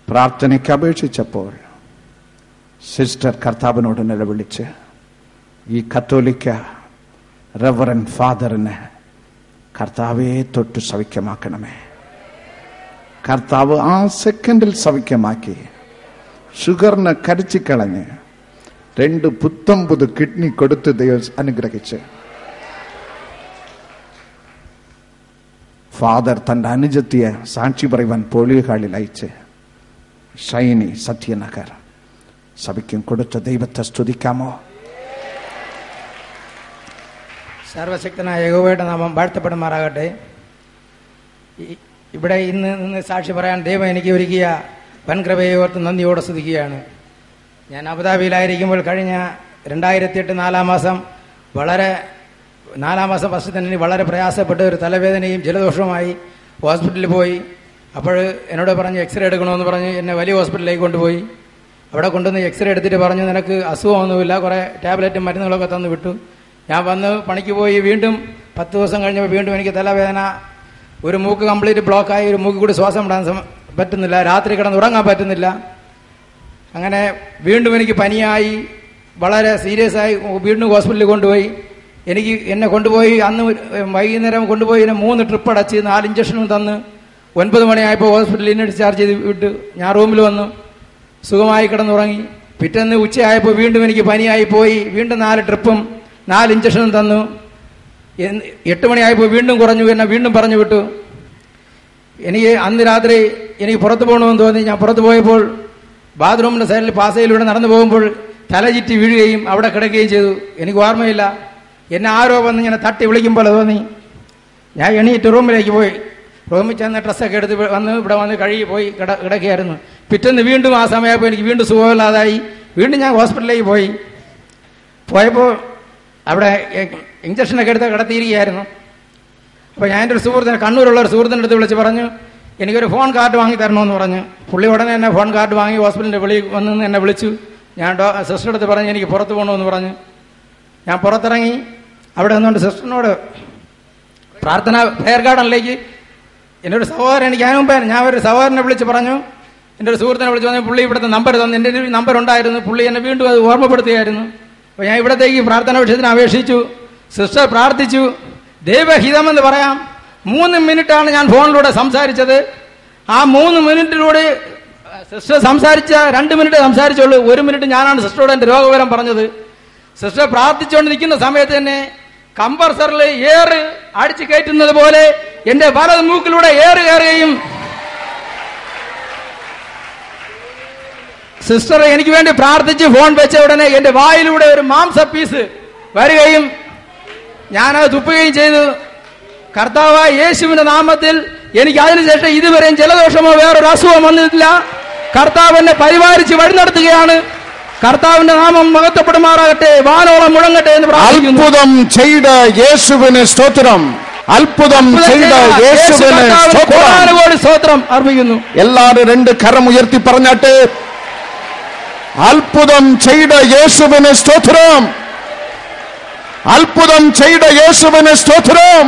പ്രാർത്ഥനയ്ക്ക് അപേക്ഷിച്ചപ്പോൾ സിസ്റ്റർ കർത്താവിനോട് നിലവിളിച്ച് ഈ കത്തോലിക്ക റവറൻ ഫാദറിനെ കർത്താവെ തൊട്ട് സൗഖ്യമാക്കണമേ. കർത്താവ് ആ സെക്കൻഡിൽ സൗഖ്യമാക്കി. ഷുഗറിനെ കരിച്ചിക്കളഞ്ഞ് 2 പുത്തമ്പുത് കിഡ്നി കൊടുത്ത് ദൈവം അനുഗ്രഹിച്ച് ഫാദർ തന്റെ അനുജത്തിയെ സാക്ഷി പറയുവാൻ പോളിയോ ഹാളിൽ അയച്ച് ഷൈനി സത്യനഗർ സഭയ്ക്കും കൊടുത്ത ദൈവത്തെ സ്തുതിക്കാമോ? സർവശക്തനായ യഹോവയുടെ നാമം വാഴ്ത്തപ്പെടുമാറാകട്ടെ. ഇവിടെ ഇന്ന് സാക്ഷി പറയാൻ ദൈവം എനിക്ക് ഒരുക്കിയ വൻകൃപയെ ഓർത്ത് നന്ദിയോടെ സ്തുതിക്കുകയാണ്. ഞാൻ അബുദാബിയിലായിരിക്കുമ്പോൾ കഴിഞ്ഞ 2008 നാലാം മാസം ഫസ്റ്റ് വളരെ പ്രയാസപ്പെട്ട് ഒരു തലവേദനയും ജലദോഷവുമായി ഹോസ്പിറ്റലിൽ പോയി. അപ്പോൾ എന്നോട് പറഞ്ഞ് എക്സ്റേ എടുക്കണമെന്ന് പറഞ്ഞ് എന്നെ വലിയ ഹോസ്പിറ്റലിലേക്ക് കൊണ്ടുപോയി. അവിടെ കൊണ്ടുവന്ന് എക്സ്റേ എടുത്തിട്ട് പറഞ്ഞു നിനക്ക് അസുഖമൊന്നുമില്ല, കുറേ ടാബ്ലറ്റും മരുന്നുകളൊക്കെ തന്നു വിട്ടു. ഞാൻ വന്ന് പണിക്ക് പോയി. വീണ്ടും 10 ദിവസം കഴിഞ്ഞപ്പോൾ വീണ്ടും എനിക്ക് തലവേദന, ഒരു മൂക്ക് കംപ്ലീറ്റ് ബ്ലോക്കായി, ഒരു മൂക്കിൽ കൂടി ശ്വാസം വിടാൻ പറ്റുന്നില്ല, രാത്രി കിടന്ന് ഉറങ്ങാൻ പറ്റുന്നില്ല. അങ്ങനെ വീണ്ടും എനിക്ക് പനിയായി, വളരെ സീരിയസ് ആയി. വീണ്ടും ഹോസ്പിറ്റലിൽ കൊണ്ടുപോയി. എന്നെ കൊണ്ടുപോയി അന്ന് വൈകുന്നേരം കൊണ്ടുപോയി 3 ട്രിപ്പ് അടച്ച് 4 ഇഞ്ചക്ഷനും തന്ന് 9 മണിയായപ്പോൾ ഹോസ്പിറ്റലിൽ നിന്ന് ഡിസ്ചാർജ് ചെയ്ത് വിട്ട് ഞാൻ റൂമിൽ വന്നു. സുഖമായി കിടന്നുറങ്ങി. പിറ്റേന്ന് ഉച്ചയായപ്പോൾ വീണ്ടും എനിക്ക് പനിയായി പോയി. വീണ്ടും 4 ട്രിപ്പും 4 ഇഞ്ചക്ഷനും തന്നു. 8 മണിയായപ്പോൾ വീണ്ടും കുറഞ്ഞു. എന്നെ വീണ്ടും പറഞ്ഞു വിട്ടു. എനിക്ക് അന്ന് രാത്രി എനിക്ക് പുറത്ത് പോകണമെന്ന് തോന്നി. ഞാൻ പുറത്ത് പോയപ്പോൾ ബാത്റൂമിൻ്റെ സൈഡിൽ പാസയിലൂടെ നടന്നു പോകുമ്പോൾ തലചിറ്റി വീഴുകയും അവിടെ കിടക്കുകയും ചെയ്തു. എനിക്ക് ഓർമ്മയില്ല. എന്നെ ആരോ വന്ന് ഇങ്ങനെ തട്ടി വിളിക്കുമ്പോൾ തോന്നി. ഞാൻ എണീറ്റ് റൂമിലേക്ക് പോയി. റൂമിൽ ചെന്ന് ഡ്രസ്സൊക്കെ എടുത്ത് വന്ന് ഇവിടെ വന്ന് കഴുകി പോയി കിടക്കുകയായിരുന്നു. പിറ്റേന്ന് വീണ്ടും ആ സമയപ്പോൾ എനിക്ക് വീണ്ടും സുഖമില്ലാതായി. വീണ്ടും ഞാൻ ഹോസ്പിറ്റലിലേക്ക് പോയപ്പോൾ അവിടെ ഇഞ്ചക്ഷനൊക്കെ എടുത്ത് കിടത്തിയിരിക്കുകയായിരുന്നു. അപ്പോൾ ഞാൻ എൻ്റെ ഒരു സുഹൃത്തിനെ, കണ്ണൂരുള്ള ഒരു സുഹൃത്തിൻ്റെ അടുത്ത് വിളിച്ച് പറഞ്ഞു എനിക്കൊരു ഫോൺ കാർഡ് വാങ്ങി തരണമെന്ന് പറഞ്ഞു. പുള്ളി ഉടനെ തന്നെ ഫോൺ കാർഡ് വാങ്ങി ഹോസ്പിറ്റലിൻ്റെ വെളിയിൽ വന്ന് എന്നെ വിളിച്ചു. ഞാൻ സിസ്റ്ററുടെ അടുത്ത് പറഞ്ഞു എനിക്ക് പുറത്ത് പോകണമെന്ന് പറഞ്ഞു. ഞാൻ പുറത്തിറങ്ങി. അവിടെ നിന്നുകൊണ്ട് സിസ്റ്ററിനോട് പ്രാർത്ഥന ഫെയർ ഗാർഡനിലേക്ക് എൻ്റെ ഒരു സഹോദരൻ, എനിക്ക് അതിന് മുമ്പേ ഞാൻ ഒരു സഹോദരനെ വിളിച്ച് പറഞ്ഞു, എൻ്റെ ഒരു സുഹൃത്തിനെ വിളിച്ച് പറഞ്ഞു. പുള്ളി ഇവിടുത്തെ നമ്പർ തന്നു. എൻ്റെ ഒരു നമ്പർ ഉണ്ടായിരുന്നു. പുള്ളി എന്നെ വീണ്ടും അത് ഓർമ്മപ്പെടുത്തുകയായിരുന്നു. അപ്പോൾ ഞാൻ ഇവിടത്തേക്ക് പ്രാർത്ഥന വിഷയത്തിന് അപേക്ഷിച്ചു. സിസ്റ്റർ പ്രാർത്ഥിച്ചു. ദൈവഹിതമെന്ന് പറയാം 3 മിനിറ്റാണ് ഞാൻ ഫോണിലൂടെ സംസാരിച്ചത്. ആ 3 മിനിറ്റിലൂടെ സിസ്റ്റർ സംസാരിച്ച 2 മിനിറ്റ് സംസാരിച്ചുള്ളൂ. 1 മിനിറ്റ് ഞാനാണ് സിസ്റ്ററോട് എൻ്റെ രോഗവിവരം പറഞ്ഞത്. സിസ്റ്റർ പ്രാർത്ഥിച്ചുകൊണ്ട് നിൽക്കുന്ന സമയത്ത് തന്നെ കംപ്രസറിൽ എയർ അടിച്ചു കയറ്റുന്നത് പോലെ എന്റെ വലത് മൂക്കിലൂടെ എയർ കയറുകയും സിസ്റ്റർ എനിക്ക് വേണ്ടി പ്രാർത്ഥിച്ച് ഫോൺ വെച്ച ഉടനെ എന്റെ വായിലൂടെ ഒരു മാംസ പീസ് വരികയും ഞാനത് തുപ്പുകയും ചെയ്തു. കർത്താവായ യേശുവിന്റെ നാമത്തിൽ എനിക്ക് അതിനുശേഷം ഇതുവരെയും ജലദോഷമോ വേറൊരു അസുഖം വന്നിട്ടില്ല. കർത്താവ് എന്നെ പരിപാലിച്ച് വഴി നടത്തുകയാണ്. കർത്താവിന്റെ നാമം മഹത്വപ്പെടുമാറാകട്ടെ, വാനോളം മുഴങ്ങട്ടെ എന്ന് പ്രാർത്ഥിക്കുന്നു. അത്ഭുതം ചെയ്ത യേശുവിന് സ്തോത്രം. അത്ഭുതം ചെയ്ത യേശുവിന് സ്തോത്രം അർപ്പിക്കുന്നു. എല്ലാവരും 2 കരം ഉയർത്തി പറഞ്ഞാട്ടെ, അത്ഭുതം ചെയ്ത യേശുവിന് സ്തോത്രം. അത്ഭുതം ചെയ്ത യേശുവിന് സ്തോത്രം.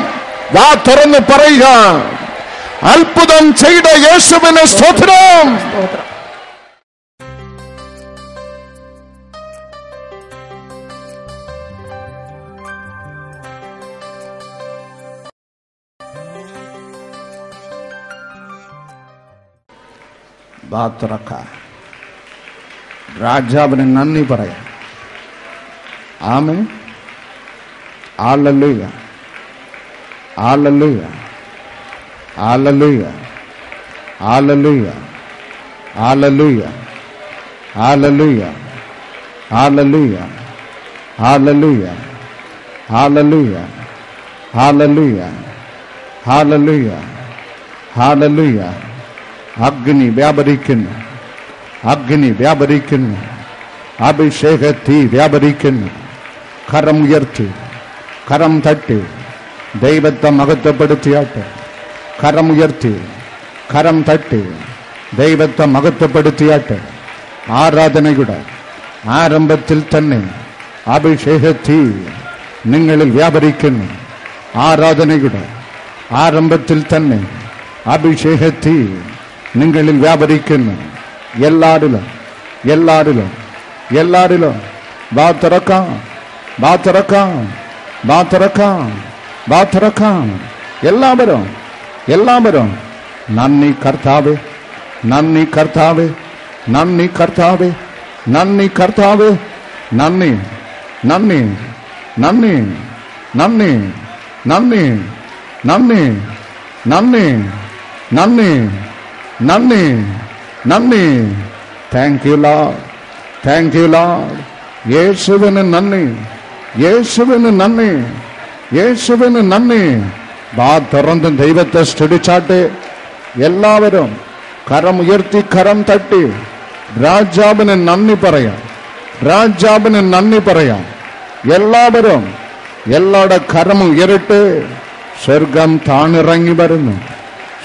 വാ തുറന്ന് പറയുക, അത്ഭുതം ചെയ്ത യേശുവിന് സ്തോത്രം. രാജാവിന് നന്ദി പറയാം. ആമേൻ. ഹല്ലേലൂയ, ഹല്ലേലൂയ, ഹല്ലേലൂയ, ഹല്ലേലൂയ, ഹല്ലേലൂയ, ഹല്ലേലൂയ, ഹല്ലേലൂയ, ഹല്ലേലൂയ, ഹല്ലേലൂയ, ഹല്ലേലൂയ, ഹല്ലേലൂയ, ഹല്ലേലൂയ. അഗ്നി വ്യാപരിക്കുന്നു, അഗ്നി വ്യാപരിക്കുന്നു, അഭിഷേക തീ വ്യാപരിക്കുന്നു. കരം ഉയർത്തി, കരം തട്ടി ദൈവത്തെ മഹത്വപ്പെടുത്തിയാട്ടെ. കരം ഉയർത്തി, കരം തട്ടി ദൈവത്തെ മഹത്വപ്പെടുത്തിയാട്ടെ. ആരാധനയുടെ ആരംഭത്തിൽ തന്നെ അഭിഷേക തീ നിങ്ങളിൽ വ്യാപരിക്കുന്നു. ആരാധനയുടെ ആരംഭത്തിൽ തന്നെ അഭിഷേക തീ നിങ്ങളിൽ വ്യാപരിക്കുന്നു. എല്ലാരിലും എല്ലാരിലും എല്ലാരിലും വാ തുറക്കാം, വാ തുറക്കാം, വാ തുറക്കാം, വാ തുറക്കാം. എല്ലാവരും എല്ലാവരും നന്ദി കർത്താവേ, നന്ദി കർത്താവേ, നന്ദി കർത്താവേ, നന്ദി കർത്താവേ, നന്ദി നന്ദി നന്ദി നന്ദി നന്ദി നന്ദി നന്ദി നന്ദി നന്ദി നന്ദി. Thank you Lord, thank you Lord. യേശുവിന് നന്ദി, യേശുവിന് നന്ദി, യേശുവിന് നന്ദി. വാ തുറന്ന് ദൈവത്തെ സ്തുതിച്ചാട്ടെ. എല്ലാവരും കരം ഉയർത്തി കരം തട്ടി രാജാവിന് നന്ദി പറയാം, രാജാവിന് നന്ദി പറയാം. എല്ലാവരും എല്ലാവരുടെ കരം ഉയരട്ടെ. സ്വർഗം താണിറങ്ങി വരുന്നു,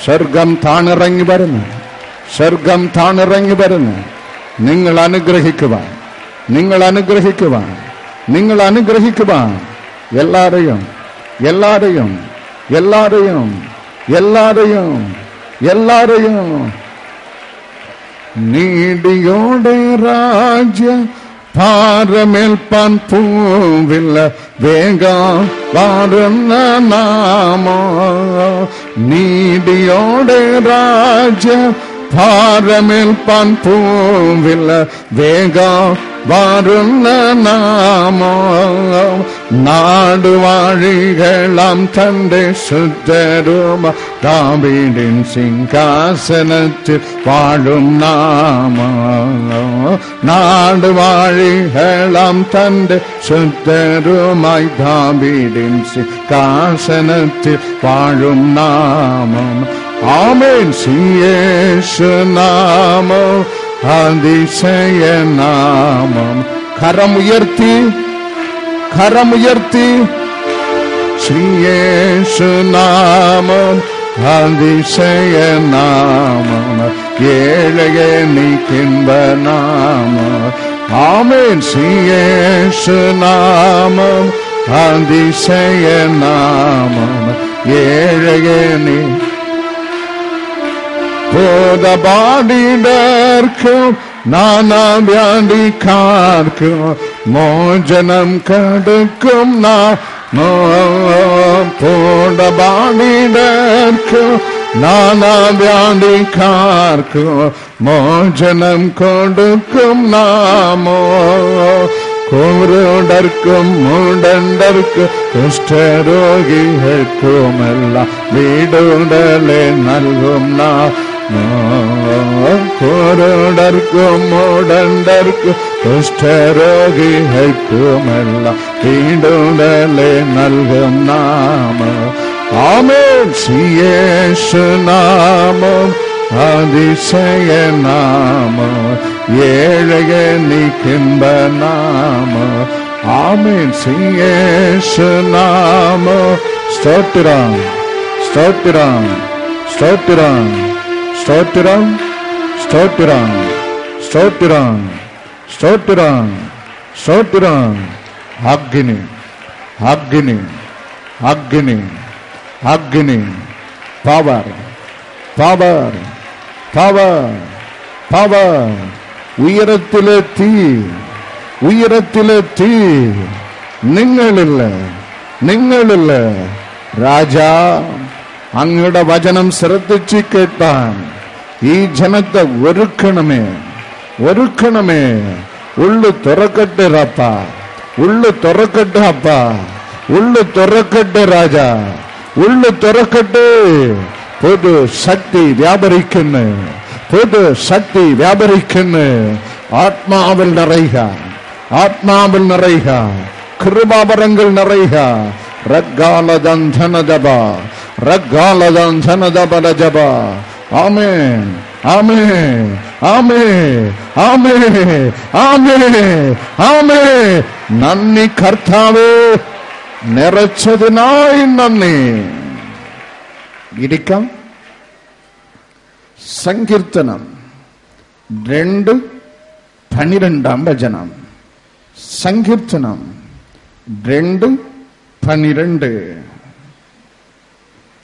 സ്വർഗം താണിറങ്ങി വരുന്നു, സ്വർഗം താണിറങ്ങി വരുന്നു. നിങ്ങൾ അനുഗ്രഹിക്കുവാൻ, നിങ്ങൾ അനുഗ്രഹിക്കുവാൻ, നിങ്ങൾ അനുഗ്രഹിക്കുവാൻ എല്ലാരെയും എല്ലാരെയും എല്ലാരെയും എല്ലാരെയും എല്ലാരെയും നീടിയോടെ രാജ്യ ഭാരമേൽപ്പാൻ പൂവില്ല വേഗം വാരുന്ന നാമോ. നീടിയോടെ രാജ്യ ഭാരമേൽപ്പാൻ പൂവില്ല വേഗം വാരുന്ന നാമോ. നാടുവാഴികളം തന്റെ ശുദ്ധരൂപ ദാവീദിൻ സിംഹാസനത്തിൽ വാഴും നാമോ. നാടുവാഴികളം തന്റെ ശുദ്ധരുമായി ദാവീദിൻ സിംഹാസനത്തിൽ വാഴും നാമോ. ആമേൻ. യേശു നാമം അതിശയ നാമം. കരമുയർത്തി കരമുയർത്തി യേശു നാമം അതിശയ നാമം. ഏഴയെ നീക്കിൻപ നാമം. ആമേൻ. യേശു നാമം അതിശയ നാമം. ഏഴയെ നീ ബോധപാടിടർക്കും നാനാവ്യാധിക്കാർക്കും മോചനം കടുക്കും ബോധപാടിടർക്കും നാനാവ്യാധിക്കാർക്കും മോചനം കൊടുക്കും നാമോ. കുരുടർക്കും മുടണ്ടർക്കും കുഷ്ഠരോഗികൾക്കുമെല്ലാം വീടുടലെ നൽകും കുരുടർക്കും മുടണ്ടർക്കും കുഷ്ഠരോഗികൾക്കുമെല്ലാം വീടുടലെ നൽകും നാമം. ആമേൻ. യേശു നാമം അതിശയ നാമം. ഏഴയെ നീക്കിൻപ നാമം. ആമേൻ. യേശു നാമം. സ്തോത്രം സ്തോത്രം സ്തോത്രം സ്തോത്രം സ്തോത്രം സ്തോത്രം സ്തോത്രം സ്തോത്രം. അഗ്നി അഗ്നി അഗ്നി അഗ്നി. Power power power power. ഉയരത്തിലെ തീ ഉയരത്തിലെ തീ നിങ്ങളില്ല നിങ്ങളില്ല. രാജാ, അങ്ങയുടെ വചനം ശ്രദ്ധിച്ച് കേട്ടാൻ ഈ ജനത്തെ ഒരുക്കണമേ ഒരുക്കണമേ. ഉള്ളു തുറക്കട്ടെ റപ്പ, ഉള്ളു തുറക്കട്ടെ അപ്പ, ഉള്ളു തുറക്കട്ടെ രാജാ, ഉള്ളു തുറക്കട്ടെ. പൊതു ശക്തി വ്യാപരിക്കുന്നു, പൊതു ശക്തി വ്യാപരിക്കുന്നു. ആത്മാവിൽ നിറയുക, ആത്മാവിൽ നിറയുക, കൃപാവരങ്ങൾ നിറയുക. റഗ്ഗാലദന്ധനദബ റഗ്ഗാലദന്ധനദബലജബ. ആമേൻ ആമേൻ ആമേൻ ആമേൻ ആമേൻ ആമേൻ. നന്ദി കർത്താവേ, നിറച്ചതിനായി നന്ദി. ഇരിക്കാം. സങ്കീർത്തനം 2:12. സങ്കീർത്തനം 2:12.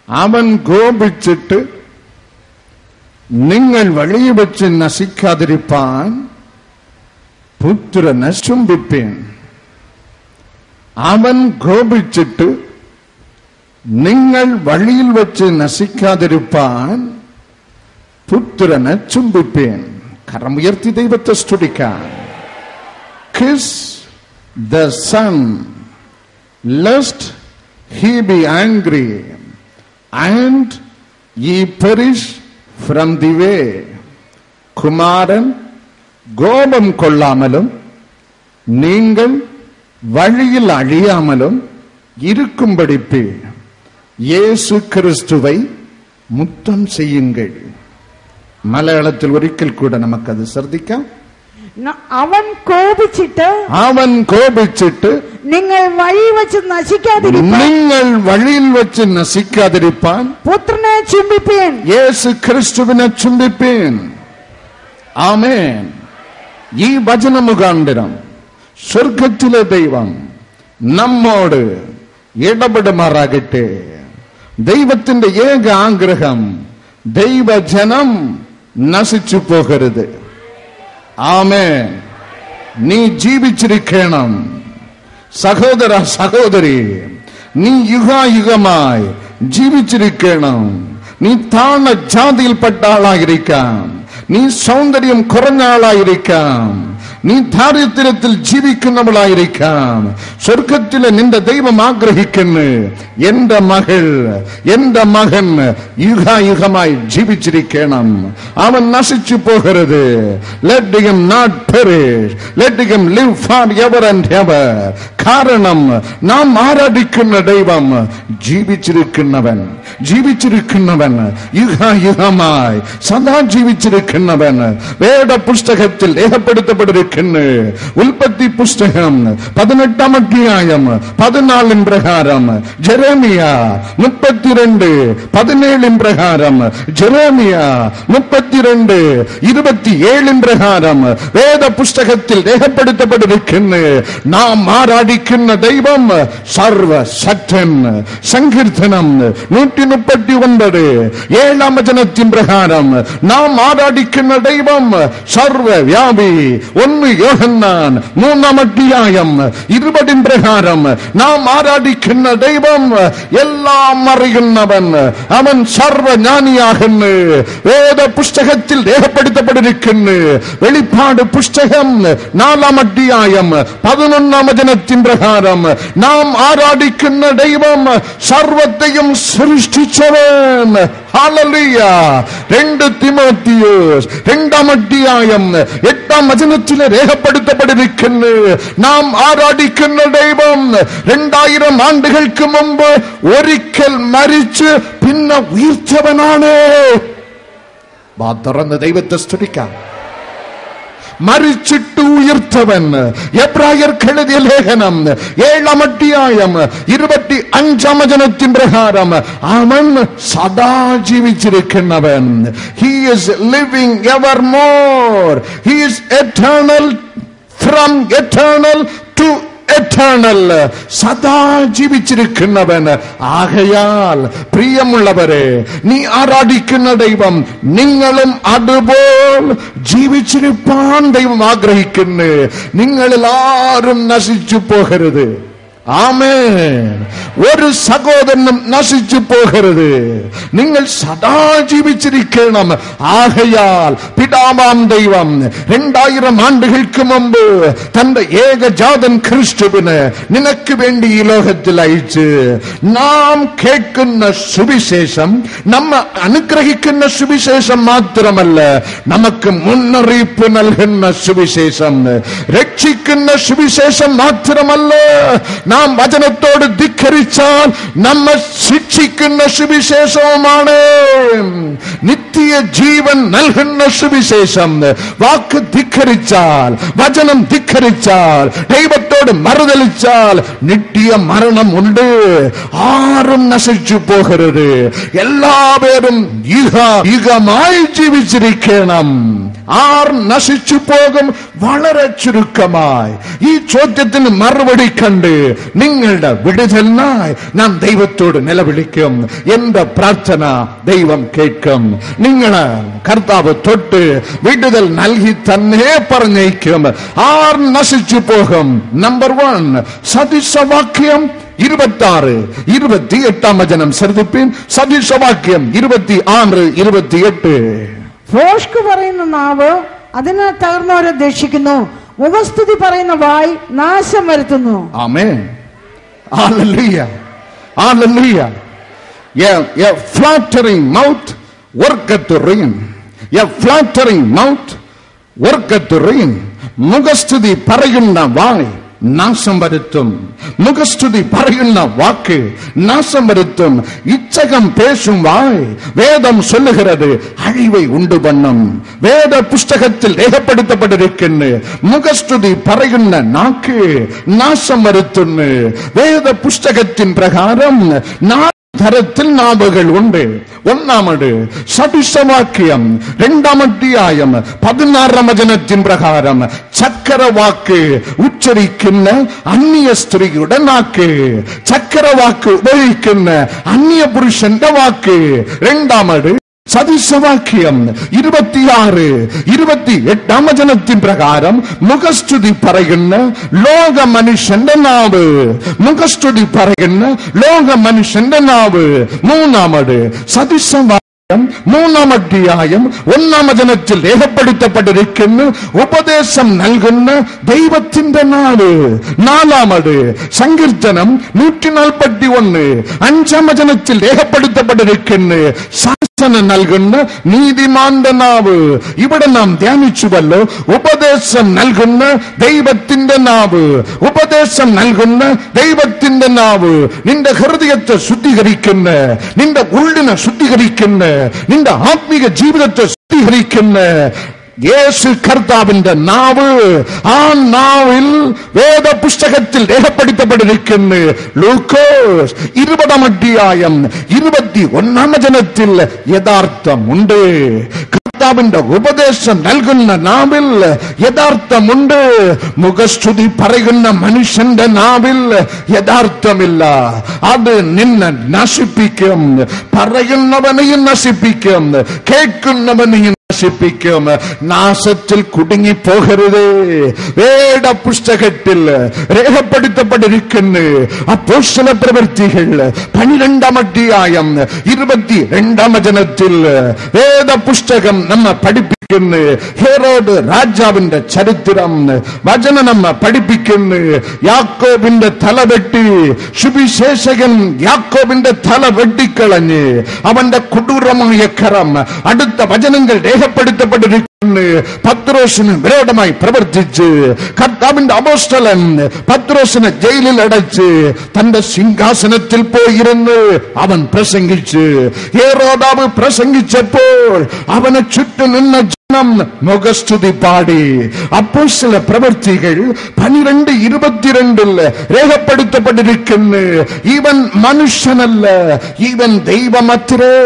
അവൻ കോപിച്ചിട്ട് നിങ്ങൾ വഴി വെച്ച് നശിക്കാതിരിപ്പാൻ പുത്രനെ ചുംബിപ്പീൻ. അവൻ കോപിച്ചിട്ട് നിങ്ങൾ വഴിയിൽ വെച്ച് നശിക്കാതിരിപ്പാൻ പുത്രനെ ചുംബിപ്പീൻ. കരമുയർത്തി ദൈവത്തെ സ്തുതിക്കാൻ. Kiss the Son, lest he be angry and ye perish from the way. Kumaran கோபம் கொள்ளாமலும் நீங்கள் வழியில் அழியாமலும் இருக்கும்படிக்கு இயேசு கிறிஸ்துவை முத்தம் செய்யுங்கள். മലയാളത്തിൽ ഒരിക്കൽ കൂടെ നമുക്കത് ശ്രദ്ധിക്കാം. അവൻ കോപിച്ചിട്ട് നിങ്ങൾ വഴിയിൽ വെച്ച് നശിക്കാതിരിപ്പാൻ പുത്രനെ ചുംബിപ്പീൻ, യേശു ക്രിസ്തുവിനെ ചുംബിപ്പീൻ. ആമേൻ ഈ വചന മുഖാന്തരം സ്വർഗത്തിലെ ദൈവം നമ്മോട് ഇടപെടുമാറാകട്ടെ. ദൈവത്തിന്റെ ഏക ആഗ്രഹം ദൈവജനം നശിച്ചു പോകരുത്. ആമേൻ. നീ ജീവിച്ചിരിക്കണം. സഹോദര സഹോദരി, നീ യുഗായുഗമായി ജീവിച്ചിരിക്കണം. നീ താഴ്ന്ന ജാതിയിൽപ്പെട്ട ആളായിരിക്കാം, നീ സൗന്ദര്യം കുറഞ്ഞ ആളായിരിക്കാം, നീ ദാരിദ്ര്യത്തിൽ ജീവിക്കുന്നവളായിരിക്കാം. സ്വർഗത്തിലെ നിന്റെ ദൈവം ആഗ്രഹിക്കുന്നു, എന്റെ മകൾ, എന്റെ മകൻ യുഗായുഗമായി ജീവിച്ചിരിക്കണം. അവൻ നശിച്ചു പോകരുത്. Let him not perish. Let him live forever and ever. കാരണം നാം ആരാധിക്കുന്ന ദൈവം ജീവിച്ചിരിക്കുന്നവൻ, ജീവിച്ചിരിക്കുന്നവൻ, യുഗായുഗമായി സദാ ജീവിച്ചിരിക്കുന്നവൻ. വേദ പുസ്തകത്തിൽ രേഖപ്പെടുത്തപ്പെട്ടിരിക്കുന്നു. ഉൽപ്പത്തി പുസ്തകം 18 അധ്യായം 14 പ്രകാരം, ജെറേമിയ 32:17 പ്രകാരം, ജെറേമിയ 32:27 പ്രകാരം വേദ പുസ്തകത്തിൽ രേഖപ്പെടുത്തപ്പെട്ടിരിക്കുന്നു. നാം ആരാധിക്കുന്ന ദൈവം സർവശക്തൻ. സങ്കീർത്തനം 139 7 വചനത്തിൻ പ്രകാരം നാം ആരാധിക്കുന്ന ദൈവം സർവവ്യാപി. 1 യോഹന്നാൻ 3 അധ്യായം 20 പ്രകാരം നാം ആരാധിക്കുന്ന ദൈവം എല്ലാം അറിയുന്നവൻ, അവൻ സർവജ്ഞാനിയാകുന്നു. വേദ പുസ്തകത്തിൽ രേഖപ്പെടുത്തപ്പെട്ടിരിക്കുന്നു. വെളിപ്പാട് പുസ്തകം 4 അധ്യായം 11 വചനത്തിൻ പ്രകാരം നാം ആരാധിക്കുന്ന ദൈവം സർവത്തെയും സൃഷ്ടിച്ചവൻ. ഹല്ലേലൂയ. 2 തിമോത്തിയോസ് 2 അധ്യായം 8 വചനത്തിൽ രേഖപ്പെടുത്തപ്പെട്ടിരിക്കുന്നു. നാം ആരാധിക്കുന്ന ദൈവം 2000 ആണ്ടുകൾക്ക് മുമ്പ് ഒരിക്കൽ മരിച്ച് പിന്നെ ഉയർത്തവനാണ്. തുറന്ന് ദൈവത്തെ സ്തുതിക്കാം. മരിച്ചിട്ട് ഉയർത്തവൻ. എബ്രായർക്ക് എഴുതിയ ലേഖനം 7 അധ്യായം 25 വചനത്തിൻ പ്രകാരം അവൻ സദാ ജീവിച്ചിരിക്കുന്നവൻ. He is living evermore. He is eternal, from eternal to eternal. സദാ ജീവിച്ചിരിക്കുന്നവൻ. ആകയാൽ പ്രിയമുള്ളവരെ, നീ ആരാധിക്കുന്ന ദൈവം നിങ്ങളും അതുപോൽ ജീവിച്ചിരിപ്പാൻ ദൈവം ആഗ്രഹിക്കുന്നു. നിങ്ങളിൽ ആരും നശിച്ചു പോകരുത്. ആമേൻ. ഒരു സഹോദരനും നശിച്ചു പോകരുത്. നിങ്ങൾ സദാ ജീവിച്ചിരിക്കണം. ആകയാൽ പിതാവാം ദൈവം 2000 ആണ്ടുകൾക്ക് മുമ്പ് തന്റെ ഏകജാതൻ ക്രിസ്തുവിനെ നിനക്ക് വേണ്ടി ഈ ലോകത്തിൽ അയച്ച് നാം കേൾക്കുന്ന സുവിശേഷം നമ്മെ അനുഗ്രഹിക്കുന്ന സുവിശേഷം മാത്രമല്ല, നമുക്ക് മുന്നറിയിപ്പ് നൽകുന്ന സുവിശേഷം, രക്ഷിക്കുന്ന സുവിശേഷം മാത്രമല്ല, നാം വചനത്തോട് ധിക്കരിച്ചാൽ നമ്മെ ശിക്ഷിക്കുന്ന സുവിശേഷവുമാണ്. നിത്യ ജീവൻ നൽകുന്ന സുവിശേഷം. വാക്ക് ധിക്കരിച്ചാൽ, വചനം ധിക്കരിച്ചാൽ, ദൈവത്തോട് മറുതലിച്ചാൽ നിത്യ മരണം ഉണ്ട്. ആരും നശിച്ചു പോകരുത്. എല്ലാവരും യുഗമായി ജീവിച്ചിരിക്കണം. ആർ നശിച്ചു പോകും? വളരെ ചുരുക്കമായി. ഈ ചോദ്യത്തിന് മറുപടി കണ്ട് നിങ്ങളുടെ വിടുതലിനായി നാം ദൈവത്തോട് നിലവിളിക്കും. എന്റെ പ്രാർത്ഥന ദൈവം കേൾക്കും. നിങ്ങളെ കർത്താവ് തൊട്ട് വിടുതൽ നൽകി തന്നെ പറഞ്ഞേക്കും. ആർ നശിച്ചു പോകും? നമ്പർ 1, സദൃശവാക്യം 26:28 വചനം ശ്രദ്ധിപ്പിൻ. സദൃശവാക്യം 26:28. ഭോഷ്ക് പറയുന്ന നാവ് അതിനെ തകർന്നവരെ ദർശിക്കുന്നു, മുഖസ്തുതി പറയുന്ന വായ് നാശം വരുത്തുന്നു. ആമേൻ. ഹല്ലേലൂയ. ഹല്ലേലൂയ. A flattering mouth worketh ruin. A flattering mouth worketh ruin. മുഖസ്തുതി പറയുന്ന വായ് നാശം വരുത്തും. മുഖസ്തുതി പറയുന്ന வாக்கு நாசம் வருத்தும். இச்சகம் பேசும் வாய் வேதம் சொல்லுகிறது அழிவை உண்டு பண்ணும். வேத புஸ்தகத்தில் രേഖപ്പെടുത്തപ്പെട്ടിരിക്കുന്നു. മുഖസ്തുതി പറയുന്ന നാക്ക് നാശം വരുത്തുന്നു. വേദ പുസ്തകത്തിൻ പ്രകാരം തരത്തിൽ നാവുകൾ ഉണ്ട്. ഒന്നാമത് സദൃശവാക്യം 2-ാം അധ്യായം 16-ാം വചനത്തിൻ പ്രകാരം ചക്കരവാക്ക് ഉച്ചരിക്കുന്ന അന്യ സ്ത്രീയുടെ നാക്ക്, ചക്കരവാക്ക് ഉപയോഗിക്കുന്ന അന്യ പുരുഷന്റെ വാക്ക്. രണ്ടാമത് സദൃശവാക്യം 26-28-ാം വചനത്തിൻ പ്രകാരം മുഖസ്തുതി പറയുന്ന ലോക മനുഷ്യന്റെ നാവ്, മുഖസ്തുതി പറയുന്ന ലോക മനുഷ്യന്റെ നാവ്. മൂന്നാമത് സദൃശവാക്യം 3-ാം അധ്യായം 1-ാം വചനത്തിൽ രേഖപ്പെടുത്തപ്പെട്ടിരിക്കുന്ന ഉപദേശം നൽകുന്ന ദൈവത്തിന്റെ നാവ്. നാലാമത് സങ്കീർത്തനം 141 5-ാം വചനത്തിൽ രേഖപ്പെടുത്തപ്പെട്ടിരിക്കുന്ന നൽകുന്ന നീതിമാന്റെ നാവ്. ഇവിടെ നാം ധ്യാനിച്ചുവല്ലോ, ഉപദേശം നൽകുന്ന ദൈവത്തിന്റെ നാവ്, ഉപദേശം നൽകുന്ന ദൈവത്തിന്റെ നാവ്. നിന്റെ ഹൃദയത്തെ ശുദ്ധീകരിക്കുന്ന, നിന്റെ ഉള്ളിനെ ശുദ്ധീകരിക്കുന്ന, നിന്റെ ആത്മീക ജീവിതത്തെ ശുദ്ധീകരിക്കുന്ന യേശു കർത്താവിന്റെ നാവ്. ആ നാവിൽ വേദപുസ്തകത്തിൽ രേഖപ്പെടുത്തപ്പെട്ടിരിക്കുന്നു. ലൂക്കോസ് 20-ാം അധ്യായം 21-ാം വചനത്തിൽ യഥാർത്ഥമുണ്ട്. കർത്താവിന്റെ ഉപദേശം നൽകുന്ന നാവിൽ യഥാർത്ഥമുണ്ട്. മുഖസ്തുതി പറയുന്ന മനുഷ്യന്റെ നാവിൽ യഥാർത്ഥമില്ല. അത് നിന്നെ നശിപ്പിക്കും, പറയുന്നവനെയും നശിപ്പിക്കും, കേൾക്കുന്നവനെയും നശിപ്പിക്കും. നാശത്തിൽ കുടുങ്ങിപ്പോകരുത്. വേദപുസ്തകത്തിൽ രേഖപ്പെടുത്തപ്പെട്ടിരിക്കുന്നു. അപ്പോസ്തല പ്രവൃത്തികൾ 12-ാം അധ്യായം 22-ാം വചനത്തിൽ വേദപുസ്തകം നമ്മെ പഠിപ്പിക്കുന്നു. ഹെരോദ് രാജാവിന്റെ ചരിത്രം വചനം നമ്മെ പഠിപ്പിക്കുന്നു. യാക്കോബിന്റെ തല വെട്ടി, സുവിശേഷകൻ യാക്കോബിന്റെ തല വെട്ടിക്കളഞ്ഞ് അവന്റെ കൊടൂരമായ കരം അടുത്ത വചനങ്ങൾ രേഖപ്പെടുത്തപ്പെട്ടിരിക്കുന്നു. പത്രോസിന് വിരോധമായി പ്രവർത്തിച്ച് കർത്താവിന്റെ അപ്പോസ്തലൻ പത്രോസിനെ ജയിലിൽ അടച്ച് തന്റെ സിംഹാസനത്തിൽ പോയിരുന്ന് അവൻ പ്രസംഗിച്ച്, ഹെരോദാവ് പ്രസംഗിച്ചപ്പോൾ അവനെ ചുറ്റും നിന്ന മുഖസ്തുതി പാടി. അപ്പോസ്തല പ്രവൃത്തികൾ 12:22 രേഖപ്പെടുത്തപ്പെട്ടിരിക്കുന്നു. ഇവൻ മനുഷ്യനല്ല, ഇവൻ ദൈവമത്രേ.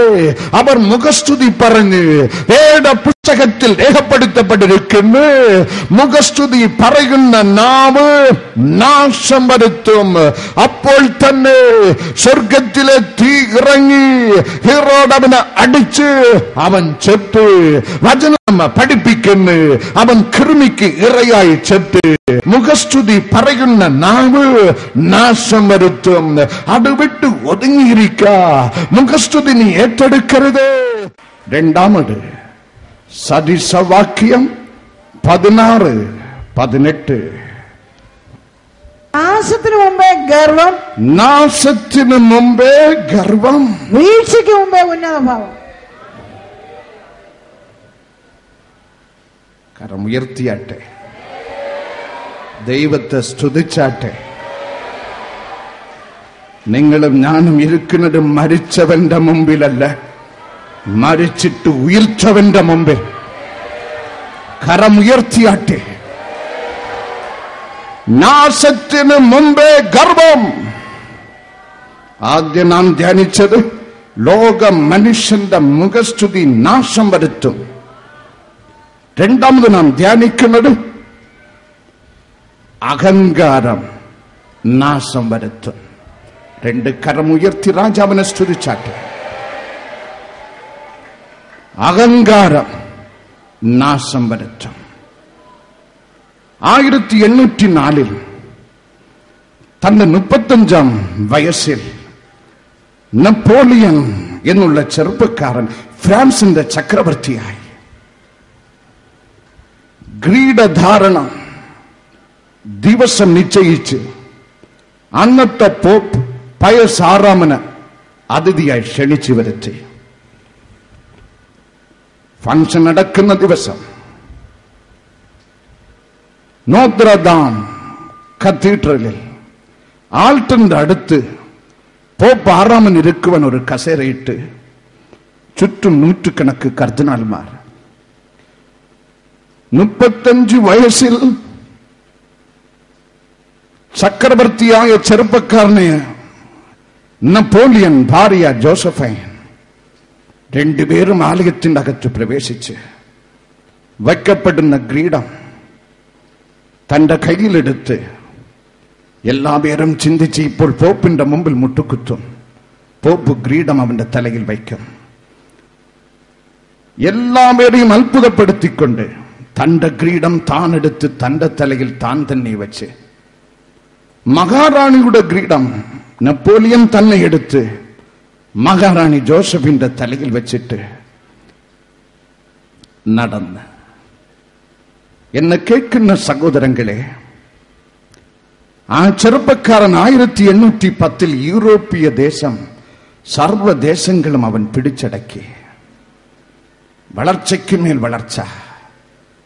അവർ മുഖസ്തുതി പറഞ്ഞ് വേദപുസ്തകത്തിൽ രേഖപ്പെടുത്തപ്പെട്ടിരിക്കുന്നു. മുഖസ്തുതി പറയുന്ന നാവ് നാശം വരുത്തും. അപ്പോൾ തന്നെ സ്വർഗത്തിലെ തീ ഇറങ്ങി ഹെരോദ് അവനെ അടിച്ച് അവൻ ചത്തു. വചനം പഠിപ്പിക്കുന്നു, അവൻ കൃമിക്ക് ഇരയായി ചത്ത്. മുഖസ്തുതി പറയുന്ന നാവ് നാശം വരുത്തും. അത് വിട്ട് ഒതുങ്ങിയിരിക്ക. മുഖസ്തുതി നീ ഏറ്റെടുക്കരുത്. രണ്ടാമത് സദൃശവാക്യം 16-18 നാശത്തിനു മുമ്പേ ഗർവം, നാശത്തിനു മുമ്പേ ഗർവം, വീഴ്ചയ്ക്ക് മുമ്പേ ഉന്നത ഭാവം. കരം ഉയർത്തിയാട്ടെ, ദൈവത്തെ സ്തുതിച്ചാട്ടെ. നിങ്ങളും ഞാനും ഇരിക്കുന്നത് മരിച്ചവന്റെ മുമ്പിലല്ല, മരിച്ചിട്ട് ഉയർച്ചവന്റെ മുമ്പിൽ. കരം ഉയർത്തിയാട്ടെ. നാശത്തിന് മുമ്പേ ഗർവം. ആദ്യം നാം ധ്യാനിച്ചത് ലോക മനുഷ്യന്റെ മുഖസ്തുതി നാശം വരുത്തും. രണ്ടാമത് നാം ധ്യാനിക്കുന്നത് അഹങ്കാരം നാശം വരുത്തും. രണ്ട് കരം ഉയർത്തി രാജാവിനെ സ്തുതിച്ചാട്ടെ. അഹങ്കാരം നാശം വരുത്തും. 1804 തന്റെ 35-ാം വയസ്സിൽ നെപ്പോളിയൻ എന്നുള്ള ചെറുപ്പക്കാരൻ ഫ്രാൻസിന്റെ ചക്രവർത്തിയായി. ഗ്രീഡധാരണം ദിവസം നിശ്ചയിച്ച് അന്നത്തെ പോപ്പ് പയസ് 6 അതിഥിയായി ക്ഷണിച്ചു വരുത്തി. ഫംഗ്ഷൻ നടക്കുന്ന ദിവസം നോത്രദാം കത്തീഡ്രലിൽ ആൾട്ടറിന്റെ അടുത്ത് പോപ്പ് 6 ഇരിക്കുവാൻ ഒരു കസേരയിട്ട് ചുറ്റും നൂറ്റുകണക്ക് കർദിനാൾമാർ. 35 വയസ്സിൽ ചക്രവർത്തിയായ ചെറുപ്പക്കാരനെ നെപ്പോളിയൻ ഭാര്യ ജോസഫൈൻ രണ്ടുപേരും ആലയത്തിന്റെ അകത്ത് പ്രവേശിച്ച് വയ്ക്കപ്പെടുന്ന ഗ്രീഡം തന്റെ കയ്യിലെടുത്ത് എല്ലാവരും ചിന്തിച്ച് ഇപ്പോൾ പോപ്പിന്റെ മുമ്പിൽ മുട്ടുകുത്തും. പോപ്പ് ഗ്രീഡം അവന്റെ തലയിൽ വയ്ക്കും. എല്ലാവരെയും അത്ഭുതപ്പെടുത്തിക്കൊണ്ട് തന്റെ ഗ്രീഡം താൻ എടുത്ത് തന്റെ തലയിൽ താൻ തന്നെ വെച്ച് മഹാറാണിയുടെ ഗ്രീഡം നെപ്പോളിയൻ തന്നെ എടുത്ത് മഹാറാണി ജോസഫിന്റെ തലയിൽ വെച്ചിട്ട് നടന്ന്. എന്നെ കേൾക്കുന്ന സഹോദരങ്ങളെ, ആ ചെറുപ്പക്കാരൻ 1810 യൂറോപ്യ ദേശം സർവ്വദേശങ്ങളും അവൻ പിടിച്ചടക്കി. വളർച്ചയ്ക്കുമേൽ വളർച്ച.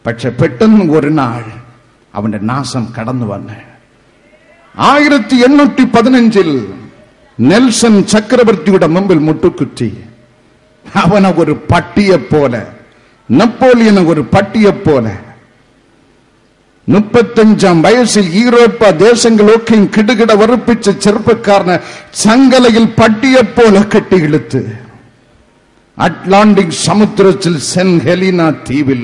പക്ഷെ പെട്ടെന്ന് ഒരു നാൾ അവന്റെ നാശം കടന്നു വന്ന് 1815 നെൽസൺ ചക്രവർത്തിയുടെ മുമ്പിൽ മുട്ടുകുത്തി. അവനെ ഒരു പട്ടിയെപ്പോലെ, നെപ്പോളിയനെ ഒരു പട്ടിയെപ്പോലെ 35 വയസ്സിൽ യൂറോപ്പ ദേശങ്ങളൊക്കെയും കിടുകിട വെറുപ്പിച്ച ചെറുപ്പക്കാരനെ ചങ്കലയിൽ പട്ടിയെപ്പോലെ കെട്ടിയിழுത്ത് അറ്റ്ലാന്റിക് സമുദ്രത്തിൽ സെന്റ് ഹെലീന ദ്വീപിൽ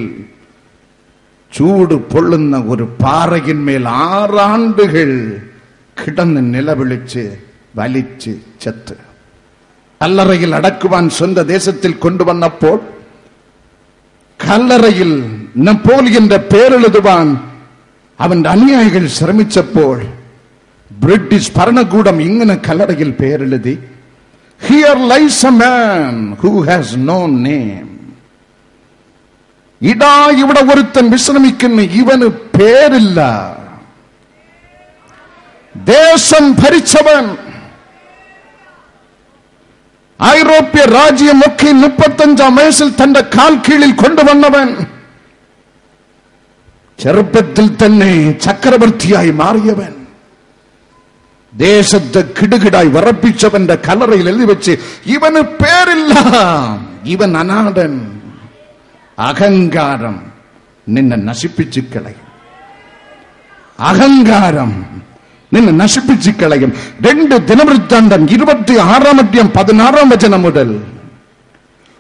ചൂട് പൊള്ളുന്ന ഒരു പാറയിന്മേൽ 6 ആണ്ടുകൾ കിടന്ന് നിലവിളിച്ച് വലിച്ച് ചത്ത്. കല്ലറയിൽ അടക്കുവാൻ സ്വന്തം ദേശത്തിൽ കൊണ്ടുവന്നപ്പോൾ കല്ലറയിൽ നെപ്പോളിയന്റെ പേരെഴുതുവാൻ അവന്റെ അനുയായികൾ ശ്രമിച്ചപ്പോൾ ബ്രിട്ടീഷ് ഭരണകൂടം ഇങ്ങനെ കല്ലറയിൽ പേരെഴുതി, here lies a man who has no name. ഇടാ ഇവിടെ ഒരുത്തൻ വിശ്രമിക്കുന്നു, ഇവന് പേരില്ല. ദേശം ഭരിച്ചവൻ, ഐറോപ്യ രാജ്യമൊക്കെ 35 വയസ്സിൽ തന്റെ കാൽ കീഴിൽ കൊണ്ടുവന്നവൻ, ചെറുപ്പത്തിൽ തന്നെ ചക്രവർത്തിയായി മാറിയവൻ, ദേശത്തെ കിടുകിടായി വിറപ്പിച്ചവന്റെ കല്ലറയിൽ എഴുതി വെച്ച് ഇവന് പേരില്ല, ഇവൻ അനാഥൻ. അഹങ്കാരം നിന്നെ നശിപ്പിച്ചു കളയും. അഹങ്കാരം നിന്നെ നശിപ്പിച്ചു കളയും. 2 ദിനവൃത്താന്തം 26 വചനം മുതൽ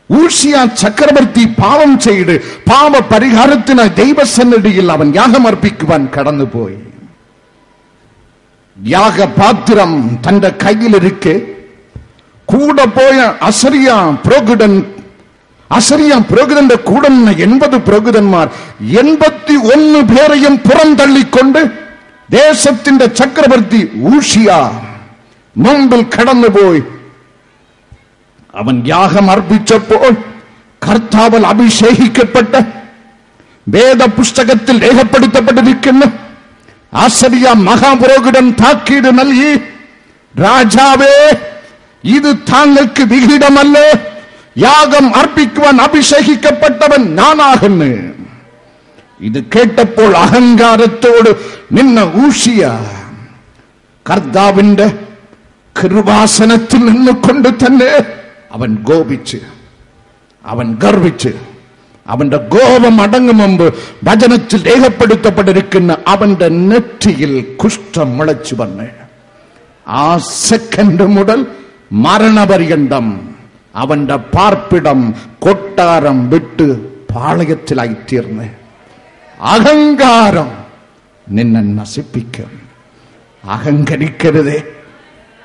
ഊസിയ ചക്രവർത്തി പാപം ചെയ്ത് പാപ പരിഹാരത്തിന് ദൈവസന്നിധിയിൽ അവൻ യാഗമർപ്പിക്കുവാൻ കടന്നുപോയി. യാഗപാത്രം തന്റെ കയ്യിലിരിക്കെ കൂടെ പോയ അസറിയ പുരോഹിതന്റെ കൂടെ 80 പുരോഹിതന്മാർ 81 പേരെയും പുറം തള്ളിക്കൊണ്ട് ദേശത്തിന്റെ ചക്രവർത്തി ഊഷിയ മുമ്പിൽ കടന്നുപോയി. അവൻ യാഗം അർപ്പിച്ചപ്പോൾ കർത്താവിൽ അഭിഷേകിക്കപ്പെട്ട് വേദപുസ്തകത്തിൽ രേഖപ്പെടുത്തപ്പെട്ടിരിക്കുന്ന അസരിയ മഹാപുരോഹിതൻ താക്കീത് നൽകി, രാജാവേ, ഇത് താങ്കൾക്ക് വിഹിതമല്ല, യാഗം അർപ്പിക്കുവാൻ അഭിഷേകിക്കപ്പെട്ടവൻ ഞാനാകുന്നു. ഇത് കേട്ടപ്പോൾ അഹങ്കാരത്തോട് നിന്ന ഊഷിയ കർത്താവിന്റെ കൃപാസനത്തിൽ നിന്നുകൊണ്ട് തന്നെ അവൻ കോപിച്ച്, അവൻ ഗർവിച്ച്, അവന്റെ കോപം അടങ്ങും മുമ്പ് വചനത്തിൽ രേഖപ്പെടുത്തപ്പെട്ടിരിക്കുന്ന അവന്റെ നെറ്റിയിൽ കുഷ്ഠം മുളച്ചു വന്ന് ആ സെക്കൻഡ് മുതൽ മരണപര്യന്തം അവന്റെ പാർപ്പിടം കൊട്ടാരം വിട്ട് പാളയത്തിലായി തീർന്ന്. അഹങ്കാരം നിന്നെ നശിപ്പിക്കും. അഹങ്കരിക്കരുത്,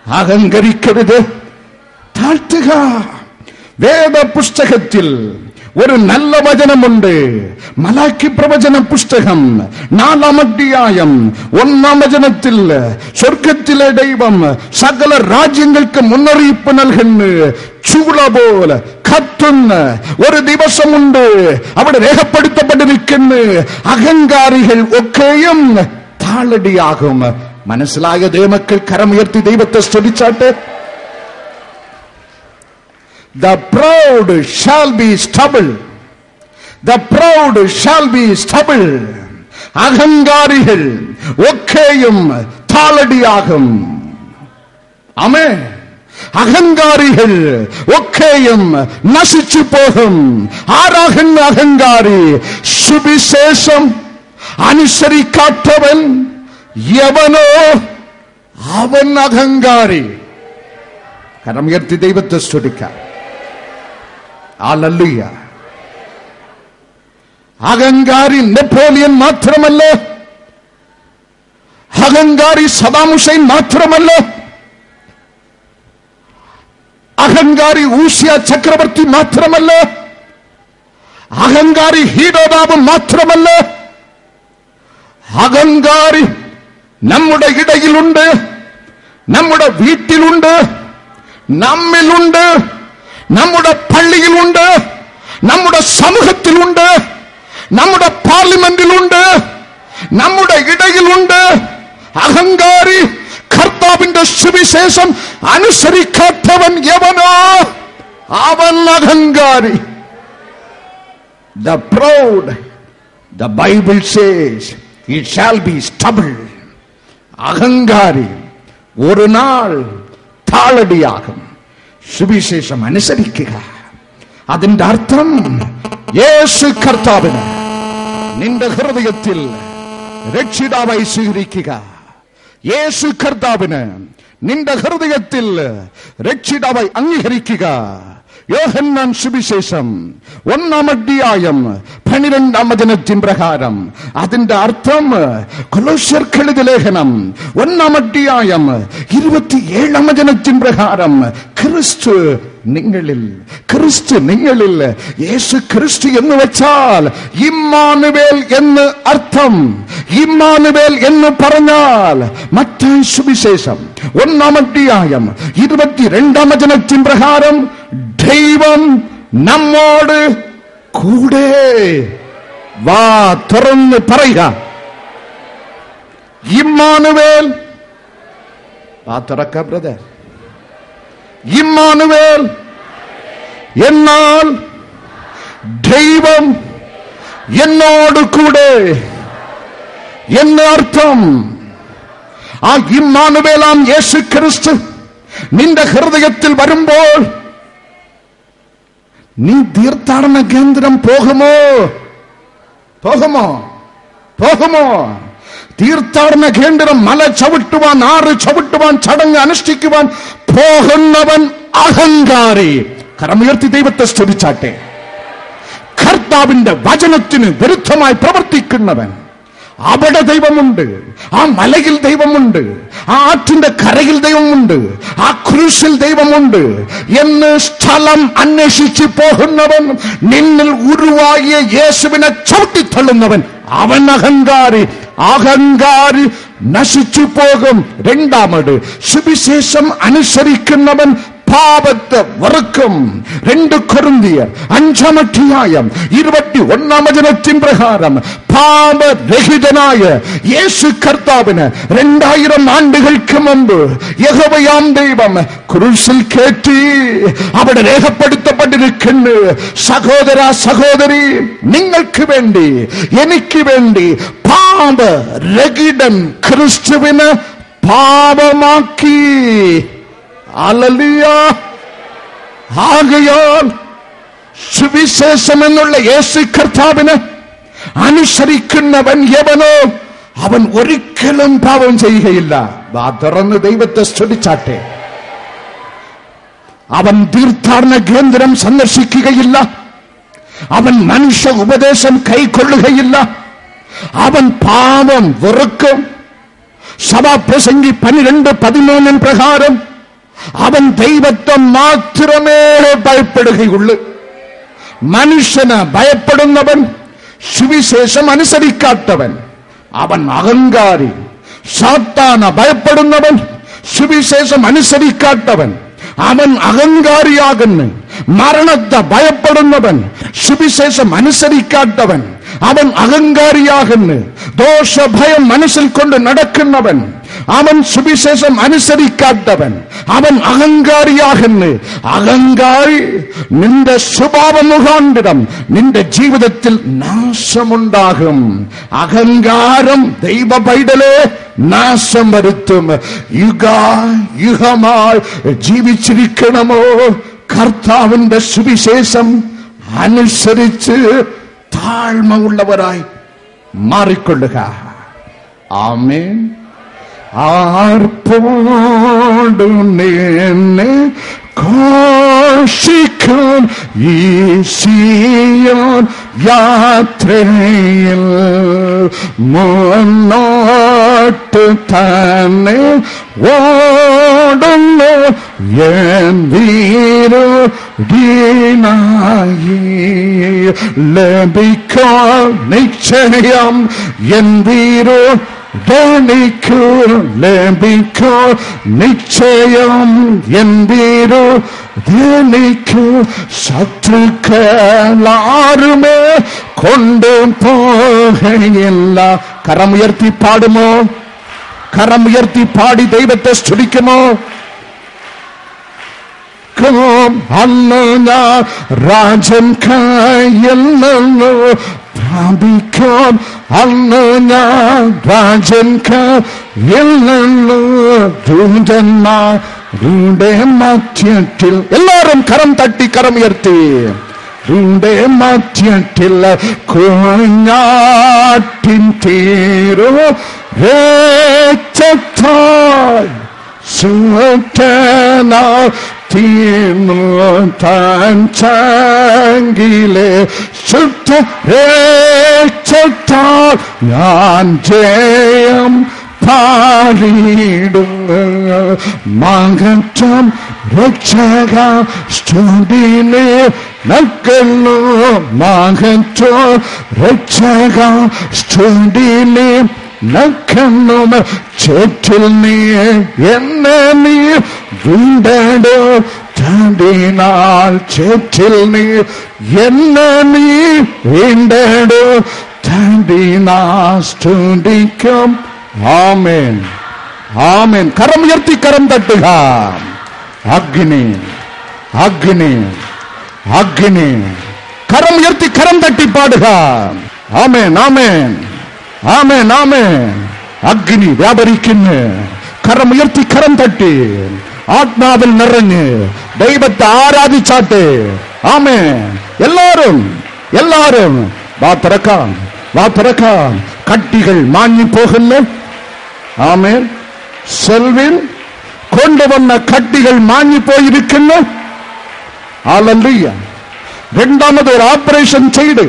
അഹങ്കരിക്കരുത്, താഴ്ത്തുക. വേദപുസ്തകത്തിൽ ഒരു നല്ല വചനമുണ്ട്. മലാക്കി പ്രവചന പുസ്തകം 4-ാം അധ്യായം 1-ാം വചനത്തിൽ സ്വർഗത്തിലെ ദൈവം സകല രാജ്യങ്ങൾക്ക് മുന്നറിയിപ്പ് നൽകുന്നു. ചൂള പോലെ കത്തുന്ന ഒരു ദിവസമുണ്ട്. അവിടെ രേഖപ്പെടുത്തപ്പെട്ടിരിക്കുന്നു, അഹങ്കാരികൾ ഒക്കെയും താളടിയാകും. മനസ്സിലായ ദൈവമക്കൾ കരമുയർത്തി ദൈവത്തെ സ്തുതിച്ചാട്ടെ. The proud shall be stubble. The proud shall be stubble. അഹങ്കാരികൾ ഒക്കെയും താളടിയാകും. ആമേൻ. അഹങ്കാരികൾ ഒക്കെയും നശിച്ചു പോകും. ആരാകുന്ന അഹങ്കാരി? സുവിശേഷം അനുസരിക്കാത്തവൻ യവനോ അവൻ അഹങ്കാരി. കരമുയർത്തി ദൈവത്തെ സ്തുതിക്കാം. ഹല്ലേലൂയ. അഹങ്കാരി നെപ്പോളിയൻ മാത്രമല്ല, അഹങ്കാരി സദ്ദാം ഹുസൈൻ മാത്രമല്ല, അഹങ്കാരി ഊസിയ ചക്രവർത്തി മാത്രമല്ല, അഹങ്കാരി ഹീരോദാവ് മാത്രമല്ല, അഹങ്കാരി നമ്മുടെ ഇടയിലുണ്ട്, നമ്മുടെ വീട്ടിലുണ്ട്, നമ്മിലുണ്ട്, നമ്മുടെ പള്ളിയിലുണ്ട്, നമ്മുടെ സമൂഹത്തിലുണ്ട്, നമ്മുടെ പാർലമെന്റിലുണ്ട്, നമ്മുടെ ഇടയിലുണ്ട്. അഹങ്കാരി, കർത്താവിന്റെ സുവിശേഷം അനുസരിക്കാത്തവൻ എവനോ അവൻ അഹങ്കാരി. The proud, the Bible says, it shall be stubble. അഹങ്കാരി ഒരു നാൾ താളടിയാകും. സുവിശേഷം അനുസരിക്കുക. അതിന്റെ അർത്ഥം യേശു കർത്താവിന് നിന്റെ ഹൃദയത്തിൽ രക്ഷിതാവായി സ്വീകരിക്കുക. യേശു കർത്താവിന് നിന്റെ ഹൃദയത്തിൽ രക്ഷിതാവായി അംഗീകരിക്കുക. യോഹന്നാൻ സുവിശേഷം 1-ാം അധ്യായം 12-ാം വചനത്തിൻ പ്രകാരം അതിന്റെ അർത്ഥം കൊലോസ്യർക്ക് എഴുതിയ ലേഖനം 1-ാം അധ്യായം 27-ാം വചനത്തിൻ പ്രകാരം ക്രിസ്തു നിങ്ങളിൽ, ക്രിസ്തു നിങ്ങളിൽ. യേശു ക്രിസ്തു എന്ന് വെച്ചാൽ ഇമ്മാനുവേൽ എന്ന് അർത്ഥം. ഇമ്മാനുവേൽ എന്ന് പറഞ്ഞാൽ മത്തായി സുവിശേഷം 1-ാം അധ്യായം 22-ാം വചനത്തിൻ പ്രകാരം ദൈവം നമ്മോട് കൂടെ. വാ തുറന്ന് പറയുക, ഇമ്മാനുവേൽ. വാ തുറക്ക ബ്രദർ. ഇമ്മാനുവേൽ എന്നാൽ ദൈവം എന്നോട് കൂടെ എന്ന് അർത്ഥം. ആ ഇമ്മാനുവേലാം യേശു ക്രിസ്തു നിന്റെ ഹൃദയത്തിൽ വരുമ്പോൾ നീ തീർത്ഥാടന കേന്ദ്രം പോകുമോ? പോകുമോ? പോകുമോ? തീർത്ഥാടന കേന്ദ്രം മല ചവിട്ടുവാൻ, ആറ് ചവിട്ടുവാൻ, ചടങ്ങ് അനുഷ്ഠിക്കുവാൻ പോകുന്നവൻ അഹങ്കാരി. കരമുയർത്തി ദൈവത്തെ സ്തുതിച്ചാട്ടെ. കർത്താവിന്റെ വചനത്തിന് വിരുദ്ധമായി പ്രവർത്തിക്കുന്നവൻ, അവിടെ ദൈവമുണ്ട്, ആ മലയിൽ ദൈവമുണ്ട്, ആ ആറ്റിന്റെ കരയിൽ ദൈവമുണ്ട്, ആ ക്രൂശിൽ ദൈവമുണ്ട് എന്ന് സ്ഥലം അന്വേഷിച്ച് പോകുന്നവൻ, നിന്നിൽ ഉരുവാകിയ യേശുവിനെ ചവിട്ടിത്തള്ളുന്നവൻ, അവൻ അഹങ്കാരി. അഹങ്കാരി നശിച്ചു പോകും. രണ്ടാമത്, സുവിശേഷം അനുസരിക്കുന്നവൻ പാപത്തെ വെറുക്കും. 2 കൊരിന്ത്യർ 5-ാം അധ്യായം 21-ാം വചനത്തിൻ പ്രകാരം പാപരഹിതനായ യേശു കർത്താവിന് 2000 ആണ്ടുകൾക്ക് മുമ്പ് യഹോവയാം ദൈവം ക്രൂശിൽ കയറ്റി അവിടെ രേഖപ്പെടുത്തപ്പെട്ടിരിക്കുന്നു. സഹോദര സഹോദരി, നിങ്ങൾക്ക് വേണ്ടി, എനിക്ക് വേണ്ടി പാപരഹിതൻ ക്രിസ്തുവിന് പാപമാക്കി. ഹല്ലേലൂയ. ആകയാൽ സുവിശേഷം എന്നുള്ള യേശു കർത്താവിന് അനുസരിക്കുന്നവൻ എവനോ അവൻ ഒരിക്കലും പാപം ചെയ്യുകയില്ല. തുറന്ന് ദൈവത്തെ സ്തുതിച്ചാട്ടെ. അവൻ തീർത്ഥാടന കേന്ദ്രം സന്ദർശിക്കുകയില്ല. അവൻ മനുഷ്യ ഉപദേശം കൈക്കൊള്ളുകയില്ല. അവൻ പാപം വെറുക്കും. സഭാപ്രസംഗി 12:13 പ്രകാരം അവൻ ദൈവത്തെ മാത്രമേ ഭയപ്പെടുകയുള്ളൂ. മനുഷ്യന് ഭയപ്പെടുന്നവൻ, സുവിശേഷം അനുസരിക്കാത്തവൻ, അവൻ അഹങ്കാരി. സാത്താന ഭയപ്പെടുന്നവൻ, സുവിശേഷം അനുസരിക്കാത്തവൻ, അവൻ അഹങ്കാരിയാകുന്നു. മരണത്തെ ഭയപ്പെടുന്നവൻ, സുവിശേഷം അനുസരിക്കാത്തവൻ, അവൻ അഹങ്കാരിയാകുന്നു. ദോഷഭയം മനസ്സിൽ കൊണ്ട് നടക്കുന്നവൻ, അവൻ സുവിശേഷം അനുസരിക്കാത്തവൻ, അവൻ അഹങ്കാരിയാകുന്നു. അഹങ്കാരി, നിന്റെ സ്വഭാവ മുഖാന്തരം നിന്റെ ജീവിതത്തിൽ നാശമുണ്ടാകും. അഹങ്കാരം ദൈവ പൈതലെ നാശം വരുത്തും. യുഗമായി ജീവിച്ചിരിക്കണമോ കർത്താവിന്റെ സുവിശേഷം അനുസരിച്ച് താഴ്മ ഉള്ളവരായി മാറിക്കൊള്ളുക. ആമേൻ. ആർപ്പോടു നിന്നെ ഘോഷിക്കും ഈ സിയോൻ യാത്രയിൽ മുന്നോട്ട് തന്നെ ഓടുന്നു എൻ വീരനായി ലഭിക്കും നിശ്ചയം എൻ വീരനിക്കു ലഭിക്കും നിശ്ചയം എൻ വീരനിക്കു ശത്രുക്കളാരുമേ കൊണ്ടുപോകയില്ല. കരമുയർത്തി പാടുമോ? കരമുയർത്തി പാടി ദൈവത്തെ സ്തുതിക്കുമോ? അന്ന് ഞാൻ രാജൻ കയ്യിൽ നിന്ന് പ്രാപിക്കും. അന്ന് ഞാൻ രാജൻ കയ്യിൽ നിന്ന് ദൂതന്മാരുടെ മധ്യത്തിൽ. എല്ലാവരും കരം തട്ടി കരമുയർത്തി. ൂടെ മധ്യത്തിൽ കുഞ്ഞാട്ടിൻ തീരോ രക്തത്താൽ സുറ്റനാ തീർന്നു താൻ ചങ്കിലെ ശുദ്ധ രക്തത്താൽ ഞാൻ ജയം പാടിടും. മകറ്റം രക്ഷക സ്തുതിനെ നക്കുന്നു. മകറ്റോ രക്ഷക സ്തുതിനെ നക്കുന്നു. ചേറ്റിൽ നീ എന്നെ നീ വീണ്ടോ തടിനാൽ. ചേറ്റിൽ നീ എന്നെ നീ വീണ്ടോ തടിനാ സ്തുതിക്കും. ആമേൻ ആമേൻ. കരം ഉയർത്തി കരം തട്ടുക. അഗ്നി അഗ്നി അഗ്നി. കരം ഉയർത്തി കരം തട്ടി പാടുക. ആമേൻ ആമേൻ ആമേൻ ആമേൻ. അഗ്നി വ്യാപരിക്കുന്നു. കരം ഉയർത്തി കരം തട്ടി ആത്മാവിൽ നിറഞ്ഞ് ദൈവത്തെ ആരാധിച്ചാട്ടെ. ആമേൻ. എല്ലാരും എല്ലാരും വാ തുറക്കാം, വാ തുറക്കാം. കട്ടികൾ മാഞ്ഞിപ്പോകുന്നു. ആമേൻ. സെൽവിൻ കൊണ്ടുവന്ന കട്ടികൾ മാഞ്ഞിപ്പോയിരിക്കുന്നു. ഹല്ലേലൂയ. രണ്ടാമത് ഒരു ഓപ്പറേഷൻ ചെയ്ത്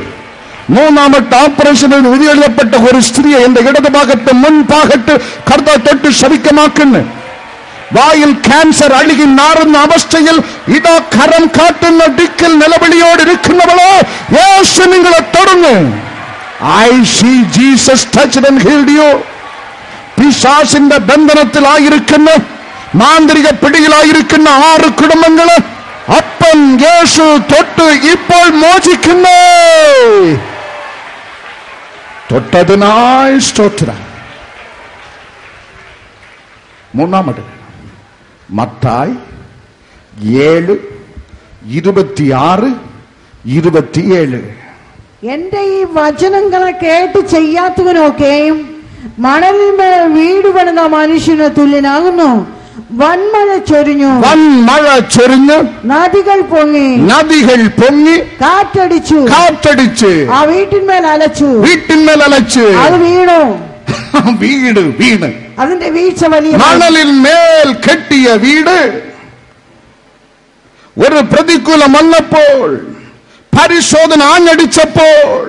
മൂന്നാമത്തെ ഓപ്പറേഷനിൽ വിധിയെഴുതപ്പെട്ട ഒരു സ്ത്രീയെ എന്റെ ഇടതുഭാഗത്ത് മുൻഭാഗത്ത് കർത്താവ് തൊട്ട് ശവിക്കമാക്കുന്നു. വായിൽ ക്യാൻസർ അഴുകി നാറുന്ന അവസ്ഥയിൽ ഇതാ കരം കാട്ടുന്ന ദിക്കിൽ നിലവിളിയോടിരിക്കുന്നവളോ, യേശു നിങ്ങളെ തൊടുന്നു. I see Jesus touched and healed you. പിശാചിന്റെ ബന്ധനത്തിലായിരിക്കുന്ന മാന്ത്രിക പിടിയിലായിരിക്കുന്ന 6 കുടുംബങ്ങള് അപ്പൻ യേശു തൊട്ട് ഇപ്പോൾ മോചിക്കുന്നു. തൊട്ടതിനായി സ്തോത്രം. മൂന്നാമത് മത്തായി 7:26-27. എന്റെ ഈ വചനങ്ങളെ കേട്ട് ചെയ്യാത്തവനൊക്കെയും മണലിന്മേൽ വീട് പണിത മനുഷ്യന് തുല്യനാകുന്നു. വൻമഴ ചൊരിഞ്ഞു, വൻമഴ ചൊരിഞ്ഞു, നദികൾ പൊങ്ങി, നദികൾ പൊങ്ങി, കാറ്റടിച്ചു, കാറ്റടിച്ച് ആ വീട്ടിന്മേൽ അലച്ചു, വീട്ടിന്മേൽ അലച്ച് അത് വീണു, വീട് വീണ് അതിന്റെ വീഴ്ച വലിയ. മണലിൽ മേൽ കെട്ടിയ വീട് ഒരു പ്രതികൂലം വന്നപ്പോൾ, പരിശോധന ആഞ്ഞടിച്ചപ്പോൾ,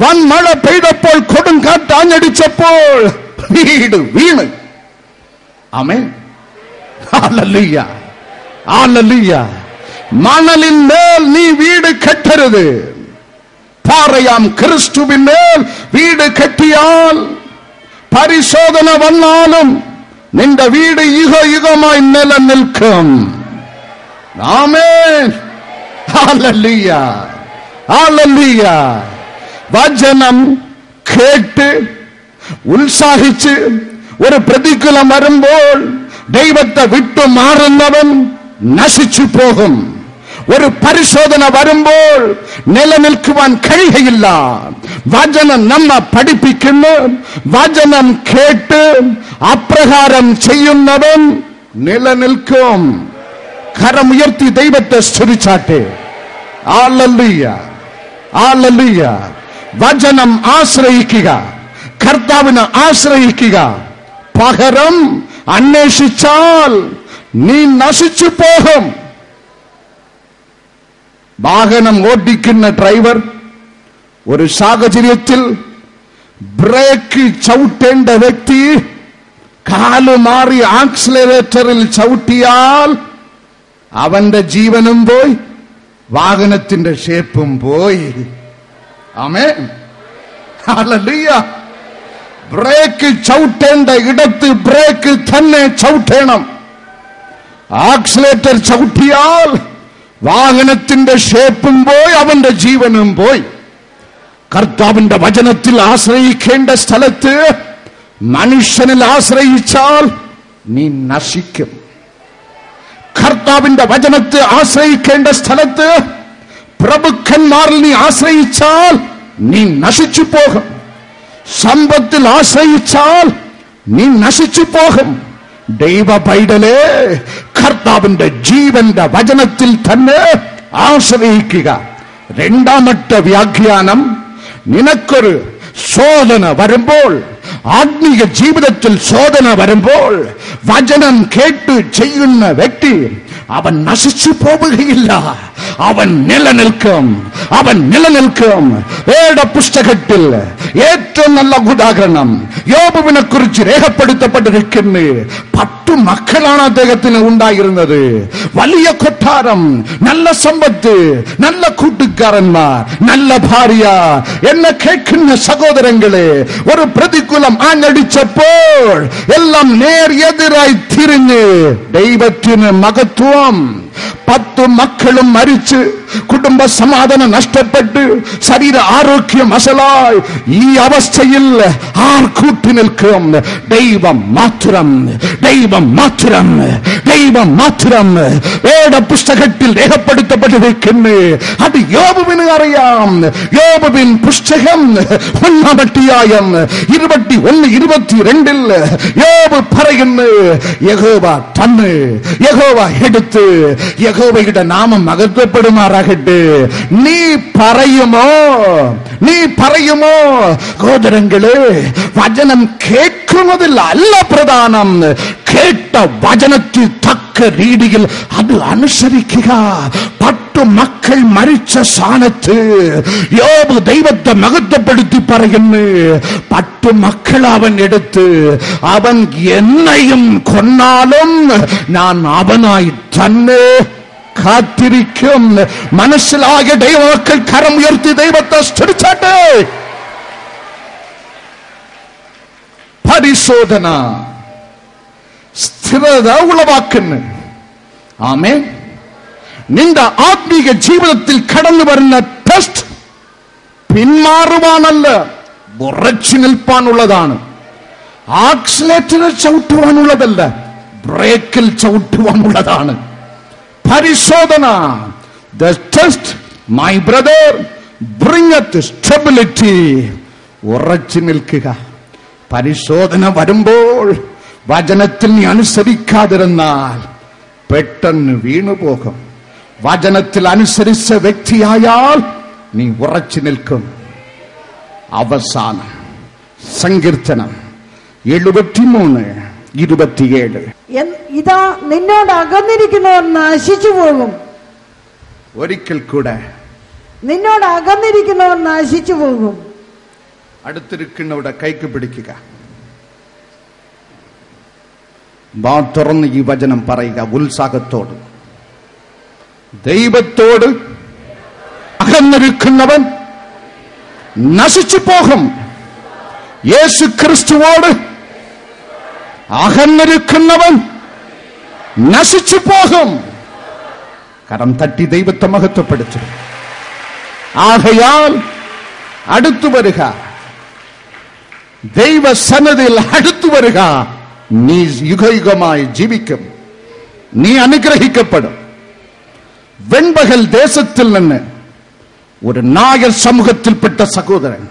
വൻമഴ പെയ്തപ്പോൾ, കൊടുങ്കാറ്റ് ആഞ്ഞടിച്ചപ്പോൾ വീട് വീണ്. ആമേൻ. ഹല്ലേലൂയ ഹല്ലേലൂയ. മണലിൻ മേൽ നീ വീട് കെട്ടരുത്. പാറയാം ക്രിസ്തുവിന്മേൽ വീട് കെട്ടിയാൽ പരിശോധന വന്നാലും നിന്റെ വീട് യുഗയുഗമായി നിലനിൽക്കും. ആമേൻ. ഹല്ലേലൂയ ഹല്ലേലൂയ. വചനം കേട്ട് ഉത്സാഹിച്ച് ഒരു പ്രതികൂലം വരുമ്പോൾ ദൈവത്തെ വിട്ടുമാറുന്നവൻ നശിച്ചു പോകും. ഒരു പരിശോധന വരുമ്പോൾ നിലനിൽക്കുവാൻ കഴിയുകയില്ല. വചനം നമ്മെ പഠിപ്പിക്കുന്നു. വചനം കേട്ട് അപ്രകാരം ചെയ്യുന്നവൻ നിലനിൽക്കും. കരമുയർത്തി ദൈവത്തെ സ്തുതിച്ചാട്ടെ. ഹല്ലേലൂയ ഹല്ലേലൂയ. വചനം ആശ്രയിക്കുക, കർത്താവിനെ ആശ്രയിക്കുക. പകരം അന്വേഷിച്ചാൽ നീ നശിച്ചു പോകും. വാഹനം ഓടിക്കുന്ന ഡ്രൈവർ ഒരു സാഹചര്യത്തിൽ ബ്രേക്ക് ചവിട്ടേണ്ട വ്യക്തി കാല് മാറി ആക്സിലറേറ്ററിൽ ചവിട്ടിയാൽ അവന്റെ ജീവനും പോയി, വാഹനത്തിന്റെ ഷേപ്പും പോയി. ആമേൻ, ഹല്ലേലൂയ. ബ്രേക്ക് ചവിട്ടേണ്ട ഇടത്ത് ബ്രേക്ക് തന്നെ ചവിട്ടണം. ആക്സിലേറ്റർ ചവിട്ടിയാൽ വാഹനത്തിന്റെ ഷേപ്പും പോയി, അവന്റെ ജീവനും പോയി. കർത്താവിന്റെ വചനത്തിൽ ആശ്രയിക്കേണ്ട സ്ഥലത്ത് മനുഷ്യനിൽ ആശ്രയിച്ചാൽ നീ നശിക്കും. കർത്താവിന്റെ വചനത്തെ ആശ്രയിക്കേണ്ട സ്ഥലത്ത് പ്രഭുക്കന്മാരിൽ നീ ആശ്രയിച്ചാൽ നീ നശിച്ചു പോകും. സമ്പത്തിൽ ആശ്രയിച്ചാൽ നീ നശിച്ചു പോകും. ദൈവ പൈതലേ, കർത്താവിന്റെ ജീവന്റെ വചനത്തിൽ തന്നെ ആശ്രയിക്കുക. രണ്ടാമത്തെ വ്യാഖ്യാനം, നിനക്കൊരു ശോധന വരുമ്പോൾ, ആത്മീയ ജീവിതത്തിൽ ശോധന വരുമ്പോൾ വചനം കേട്ട് ചെയ്യുന്ന വ്യക്തി അവൻ നശിച്ചു പോവുകയില്ല, അവൻ നിലനിൽക്കും, അവൻ നിലനിൽക്കും. വേദപുസ്തകത്തിൽ ഏറ്റവും നല്ല ഉദാഹരണം യോബുവിനെ കുറിച്ച് രേഖപ്പെടുത്തപ്പെട്ടിരിക്കുന്നു. 10 മക്കളാണ് അദ്ദേഹത്തിന് ഉണ്ടായിരുന്നത്. വലിയ കൊട്ടാരം, നല്ല സമ്പത്ത്, നല്ല കൂട്ടുകാരന്മാർ, നല്ല ഭാര്യ. എന്നെ കേൾക്കുന്ന സഹോദരങ്ങളെ, ഒരു പ്രതികൂലം ആഞ്ഞടിച്ചപ്പോൾ എല്ലാം നേരെതിരായി തിരിഞ്ഞ് ദൈവത്തിന് മഹത്വം. 10 മക്കളും മരിച്ച് കുടുംബ സമാധാനം നഷ്ടപ്പെട്ട് ശരീര ആരോഗ്യം അസലായി ഈ അവസ്ഥയിൽ ആർ കൂട്ടി നിൽക്കും? ദൈവം മാത്രം, ദൈവം മാത്രം, ദൈവം മാത്രം. വേദപുസ്തകത്തിൽ രേഖപ്പെടുത്തപ്പെട്ടിരിക്കുന്നു. അത് യോബുവിന് അറിയാം. യോബുവിൻ പുസ്തകം 1-ാം അധ്യായം 21-22 യോബ് പറയുന്നു, യഹോവ തന്ന്, യഹോവ എടുത്ത്, യഹോവയുടെ നാമം മഹത്വപ്പെടുമാറാകട്ടെ. നീ പറയുമോ? നീ പറയുമോ? സഹോദരങ്ങളെ, വചനം കേൾക്കുന്നതിൽ അല്ല പ്രധാനം, കേട്ട വചനത്തിൽ തക്ക രീതിയിൽ അത് അനുസരിക്കുക. 10 മക്കൾ മരിച്ച സ്ഥാനത്ത് യോബ് ദൈവത്തെ മഹത്വപ്പെടുത്തി പറയുന്നു, 10 മക്കൾ അവൻ എടുത്ത്, അവൻ എന്നെയും കൊന്നാലും ഞാൻ അവനായി തന്നെ കാത്തിരിക്കും. മനസ്സിലായ ദൈവമക്കൾ കരം ഉയർത്തി ദൈവത്തെ സ്തുതിച്ചാട്ടെ. പരിശോധന സ്ഥിരത ഉളവാക്കുന്നു. ആമേൻ. നിന്റെ ആത്മീയ ജീവിതത്തിൽ കടന്നു വരുന്ന ടെസ്റ്റ് പിന്മാറുവാനല്ല, ഉറച്ചു നിൽപ്പാനുള്ളതാണ്. ആക്സിലേറ്ററിൽ ചവിട്ടുവാനുള്ളതല്ല, ബ്രേക്കിൽ ചവിട്ടുവാനുള്ളതാണ്. പരിശോധന, the test, my brother, bringeth stability. ഉറച്ചു നിൽക്കുക. പരിശോധന വരുമ്പോൾ വചനത്തിൽ നീ അനുസരിക്കാതിരുന്നാൽ പെട്ടെന്ന് വീണുപോകും. വചനത്തിൽ അനുസരിച്ച വ്യക്തിയായാൽ നീ ഉറച്ചു നിൽക്കും. അവസാനം സങ്കീർത്തനം 73:27. ഇതാ നിന്നോട് അകന്നിരിക്കുന്നവർ നശിച്ചു പോകും. ഒരിക്കൽ കൂടെ, നിന്നോട് അകന്നിരിക്കുന്നവർ നശിച്ചു പോകും. അടുത്തിരിക്കുന്നവരുടെ കൈക്ക് പിടിക്കുക. വാ തുറന്ന് ഈ വചനം പറയുക ഉത്സാഹത്തോട്. ദൈവത്തോട് അകന്നിരിക്കുന്നവൻ നശിച്ചു പോകും. യേശു ക്രിസ്തുവോട് അകന്നിരിക്കുന്നവൻ നശിച്ചു പോകും. കരം തട്ടി ദൈവത്തെ മഹത്വപ്പെടുത്തും. ആകയാൽ അടുത്തു വരിക, ദൈവസന്നിധിയിൽ അടുത്തു വരിക. നീ യുഗയുഗമായി ജീവിക്കും. നീ അനുഗ്രഹിക്കപ്പെടും. വെൺപകൽ ദേശത്തിൽ നിന്ന് ഒരു നായർ സമൂഹത്തിൽപ്പെട്ട സഹോദരൻ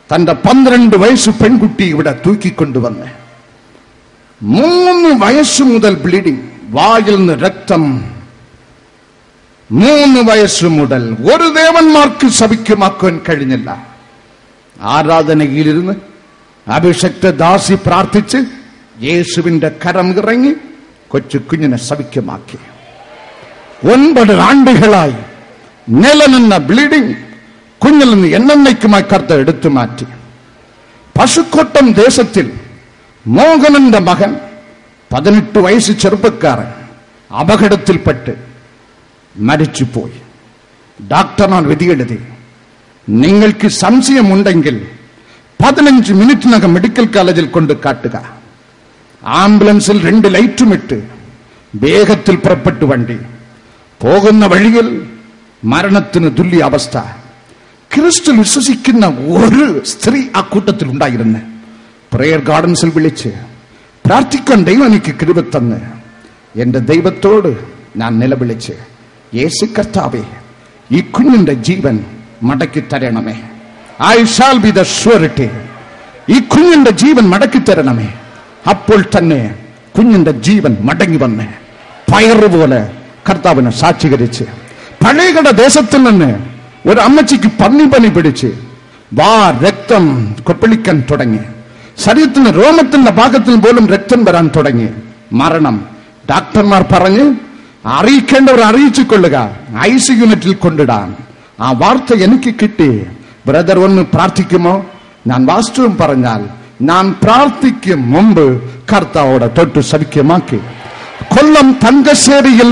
തന്റെ 12 വയസ്സ് പെൺകുട്ടി ഇവിടെ തൂക്കിക്കൊണ്ടുവന്ന് 3 വയസ്സ് മുതൽ ബ്ലീഡിംഗ്, വായിൽ നിന്ന് രക്തം. 3 വയസ്സ് മുതൽ ഒരു ദേവന്മാർക്ക് ശപിക്കുമാക്കുവാൻ കഴിഞ്ഞില്ല. ആരാധനയിലിരുന്ന് അഭിഷക്ത ദാസി പ്രാർത്ഥിച്ച് യേശുവിന്റെ കരം ഇറങ്ങി കൊച്ചു കുഞ്ഞിനെ സൗഖ്യമാക്കി. 9 ആണ്ടുകളായി നിലനിന്ന ബ്ലീഡിംഗ് കുഞ്ഞിൽ നിന്ന് എന്നേക്കുമായി കർത്താവ് എടുത്തു മാറ്റി. പശുക്കോട്ടം ദേശത്തിൽ മോഹനന്റെ മകൻ 18 വയസ്സ് ചെറുപ്പക്കാരൻ അപകടത്തിൽപ്പെട്ട് മരിച്ചുപോയി. ഡോക്ടർമാർ വിധിയെഴുതി, നിങ്ങൾക്ക് സംശയമുണ്ടെങ്കിൽ 15 മിനിറ്റിനകം മെഡിക്കൽ കോളേജിൽ കൊണ്ട് കാട്ടുക. ആംബുലൻസിൽ 2 ലൈറ്റുമിട്ട് വേഗത്തിൽ പുറപ്പെട്ടു വണ്ടി. പോകുന്ന വഴിയിൽ മരണത്തിന് തുല്യ അവസ്ഥ. ക്രിസ്തു വിശ്വസിക്കുന്ന ഒരു സ്ത്രീ ആ കൂട്ടത്തിൽ ഉണ്ടായിരുന്നു. പ്രേയർ ഗാർഡൻസിൽ വിളിച്ച് പ്രാർത്ഥിക്കാൻ ദൈവം എനിക്ക് കൃപ തന്ന് എന്റെ ദൈവത്തോട് ഞാൻ നിലവിളിച്ച്, യേശു കർത്താവേ, ഈ കുഞ്ഞിന്റെ ജീവൻ മടക്കി തരണമേ. I shall be the surety. ഈ കുഞ്ഞിന്റെ ജീവൻ മടക്കി തരണമേ. അപ്പോൾ തന്നെ കുഞ്ഞിന്റെ ജീവൻ മടങ്ങി വന്ന് പയറുപോലെ കർത്താവിനെ സാക്ഷീകരിച്ച്. പഴയകട ദേശത്തിൽ നിന്ന് ഒരു അമ്മച്ചിക്ക് പന്നി പിടിച്ച് രക്തം കൊപ്പളിക്കാൻ തുടങ്ങി. ശരീരത്തിന് രോമത്തിന്റെ ഭാഗത്തിൽ പോലും രക്തം വരാൻ തുടങ്ങി. മരണം. ഡോക്ടർമാർ പറഞ്ഞ് അറിയിക്കേണ്ടവർ അറിയിച്ചു കൊള്ളുക, ICU യൂണിറ്റിൽ കൊണ്ടിടാൻ. ആ വാർത്ത എനിക്ക് കിട്ടി. ബ്രദർ ഒന്ന് പ്രാർത്ഥിക്കുമോ? ഞാൻ വാസ്തവം പറഞ്ഞാൽ ഞാൻ പ്രാർത്ഥിക്കും മുമ്പ് കർത്താവോടെ തൊട്ട് സൗഖ്യമാക്കി. കൊല്ലം തങ്കശ്ശേരിയിൽ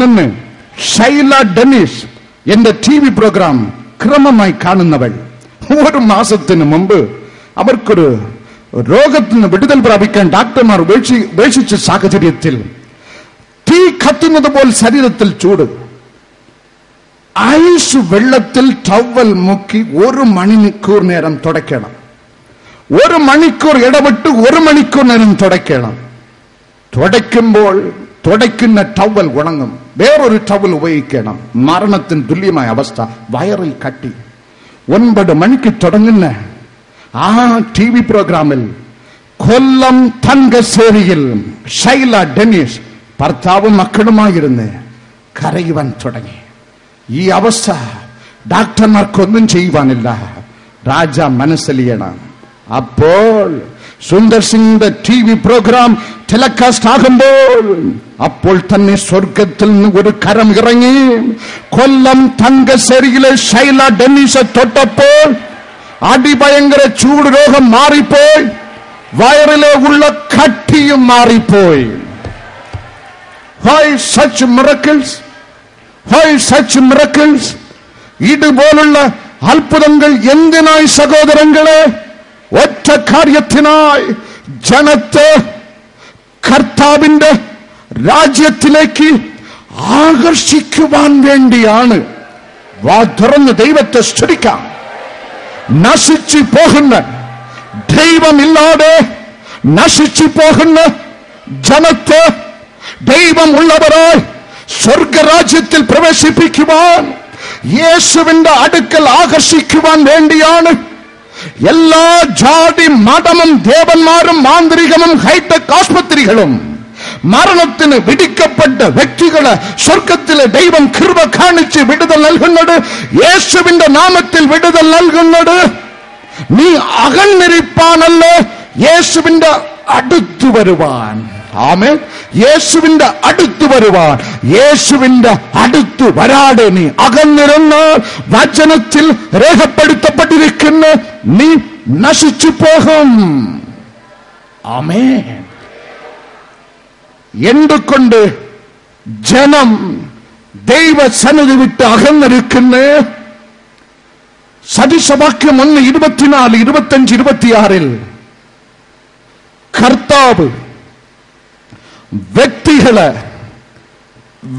നിന്ന് ഷൈല ഡെനീഷ് എന്റെ TV പ്രോഗ്രാം ക്രമമായി കാണുന്നവൾ. 1 മാസത്തിന് മുമ്പ് അവർക്കൊരു രോഗത്തിന് വിടുതൽ പ്രാപിക്കാൻ ഡോക്ടർമാർ ഉപേക്ഷിച്ച സാഹചര്യത്തിൽ തീ കത്തുന്നത് പോലെ ശരീരത്തിൽ ചൂട്. ഐസ് വെള്ളത്തിൽ ടവൽ മുക്കി 1 മണിക്കൂർ നേരം തുടയ്ക്കണം. 1 മണിക്കൂർ ഇടവിട്ട് 1 മണിക്കൂർ നേരം തുടയ്ക്കണം. തുടയ്ക്കുമ്പോൾ തുടയ്ക്കുന്ന ടവൽ ഉണങ്ങും. വേറൊരു ടവൽ ഉപയോഗിക്കണം. മരണത്തിന് തുല്യമായ അവസ്ഥ. വയറിൽ കട്ടി. 9 മണിക്ക് തുടങ്ങുന്ന ആ TV പ്രോഗ്രാമിൽ കൊല്ലം തങ്കശ്ശേരിയിൽ ഷൈല ഡെനീഷ് ഭർത്താവും മക്കളുമായിരുന്ന് കരയുവാൻ തുടങ്ങി. ഈ അവസ്ഥ ഡോക്ടർമാർക്കൊന്നും ചെയ്യുവാനില്ല. രാജ മനസ്സിലിയണം. അപ്പോൾ സുന്ദർ സിംഗിന്റെ TV പ്രോഗ്രാം ടെലികാസ്റ്റ് ആകുമ്പോൾ അപ്പോൾ തന്നെ സ്വർഗത്തിൽ നിന്ന് ഒരു കരം ഇറങ്ങി കൊല്ലം തങ്കശ്ശേരിയിലെ ഷൈല ഡെന്നീഷെ തൊട്ടപ്പോൾ അതിഭയങ്കര ചൂട് രോഗം മാറിപ്പോയി. വയറിലെ ഉള്ള കട്ടിയും മാറിപ്പോയി. Why such miracles? Why such miracles? ഇതുപോലുള്ള അത്ഭുതങ്ങൾ എന്തിനായി സഹോദരങ്ങളെ? ഒറ്റ കാര്യത്തിനായി, ജനത്തെ കർത്താവിന്റെ രാജ്യത്തിലേക്ക് ആകർഷിക്കുവാൻ വേണ്ടിയാണ്. വാ തുറന്ന് ദൈവത്തെ സ്തുതിക്കാം. നശിച്ചു പോകുന്ന, ദൈവമില്ലാതെ നശിച്ചു പോകുന്ന ജനത്തെ ദൈവം ഉള്ളവരായി സ്വർഗരാജ്യത്തിൽ പ്രവേശിപ്പിക്കുവാൻ, യേശുവിന്റെ അടുക്കൽ ആകർഷിക്കുവാൻ വേണ്ടിയാണ് എല്ലാ ജാതി മതമും ദേവന്മാരും മാന്ത്രികമും ഹൈടെക് ആസ്പത്രികളും മരണത്തിന് വിധിക്കപ്പെട്ട വ്യക്തികളെ സ്വർഗത്തിലെ ദൈവം കൃപ കാണിച്ച് വിടുതൽ നൽകുന്നത്. യേശുവിന്റെ നാമത്തിൽ വിടുതൽ നൽകുന്നത്. നീ അകന്നിരിപ്പാനല്ലേ, യേശുവിന്റെ അടുത്തു വരുവാൻ. ആമേൻ. യേശുവിന്റെ അടുത്ത് വരുവാൻ. യേശുവിന്റെ അടുത്ത് വരാതെ നീ അകന്നിരുന്ന് വചനത്തിൽ രേഖപ്പെടുത്തപ്പെട്ടിരിക്കുന്ന നീ നശിച്ചു പോകും. ആമേൻ. എന്തുകൊണ്ട് ജനം ദൈവസന്നിധി വിട്ട് അകന്നിരിക്കുന്നു? സദൃശവാക്യം 1:24, 25, 26 കർത്താവ് വ്യക്തികളെ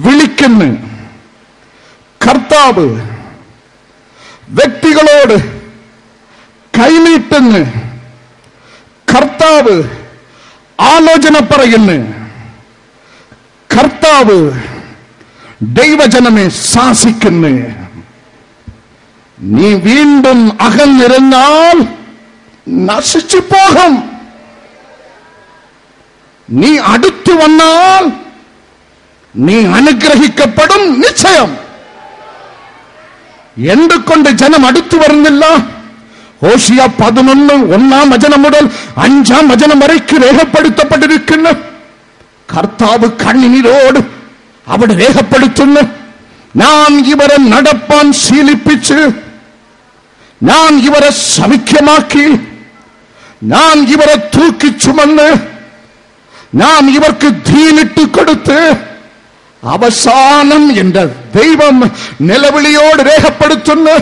വിളിക്കുന്നു. കർത്താവ് വ്യക്തികളോട് കൈനീട്ടുന്നു. കർത്താവ് ആലോചന പറയുന്നു. കർത്താവ് ദൈവജനമേ ശാസിക്കുന്നു. നീ വീണ്ടും അകന്നിരുന്നാൽ നശിച്ചു പോകും. നീ അടുത്തു വന്നാൽ നീ അനുഗ്രഹിക്കപ്പെടും നിശ്ചയം. എന്തുകൊണ്ട് ജനം അടുത്തു വരുന്നില്ല? ഹോശിയ 11:1 മുതൽ 5 വരയ്ക്ക് രേഖപ്പെടുത്തപ്പെട്ടിരിക്കുന്നു. കർത്താവ് കണ്ണുനീരോട് അവിടെ രേഖപ്പെടുത്തുന്നു, ഞാൻ ഇവരെ നടപ്പാൻ ശീലിപ്പിച്ച്, ഞാൻ ഇവരെ സൗഖ്യമാക്കി, ഞാൻ ഇവരെ തൂക്കി ചുമന്ന്, ഞാൻ ഇവർക്ക് ധീനിട്ട് കൊടുത്ത്, അവസാനം എന്റെ ദൈവം നിലവിളിയോട് രേഖപ്പെടുത്തുന്നു,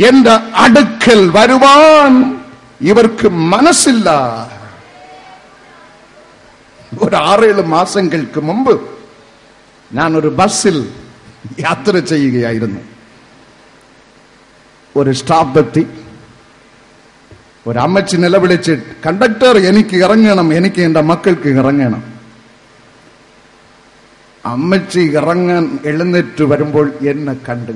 എന്റെ അടുക്കൽ വരുവാൻ ഇവർക്ക് മനസ്സില്ല. ഒരു 6-7 മാസങ്ങൾക്ക് മുമ്പ് ഞാൻ ഒരു ബസ്സിൽ യാത്ര ചെയ്യുകയായിരുന്നു. ഒരു സ്റ്റോപ്പെത്തി ഒരു അമ്മച്ചി നിലവിളിച്ച്, കണ്ടക്ടർ എനിക്ക് ഇറങ്ങണം, എനിക്ക് എന്റെ മക്കൾക്ക് ഇറങ്ങണം. അമ്മച്ചി ഇറങ്ങാൻ എഴുന്നേറ്റ് വരുമ്പോൾ എന്നെ കണ്ട്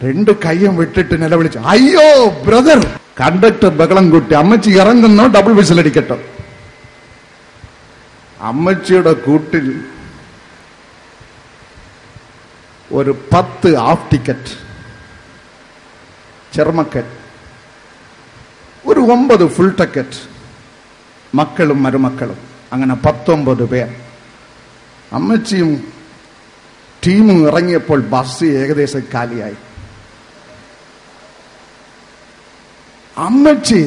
2 കൈയും വിട്ടിട്ട് നിലവിളിച്ചു, അയ്യോ ബ്രദർ. കണ്ടക്ടർ ബഹളം കൂട്ടി, അമ്മച്ചി ഇറങ്ങുന്നോ, ഡബിൾ വിസിലടിക്കട്ടോ. അമ്മച്ചിയുടെ കൂട്ടിൽ ഒരു 10 ഹാഫ് ടിക്കറ്റ്, ചെറുമക്കൻ, ഒരു 9 ഫുൾ ടിക്കറ്റ്, മക്കളും മരുമക്കളും, അങ്ങനെ 19 പേർ. അമ്മച്ചിയും ടീമും ഇറങ്ങിയപ്പോൾ ബസ് ഏകദേശം കാലിയായി. അമ്മച്ചി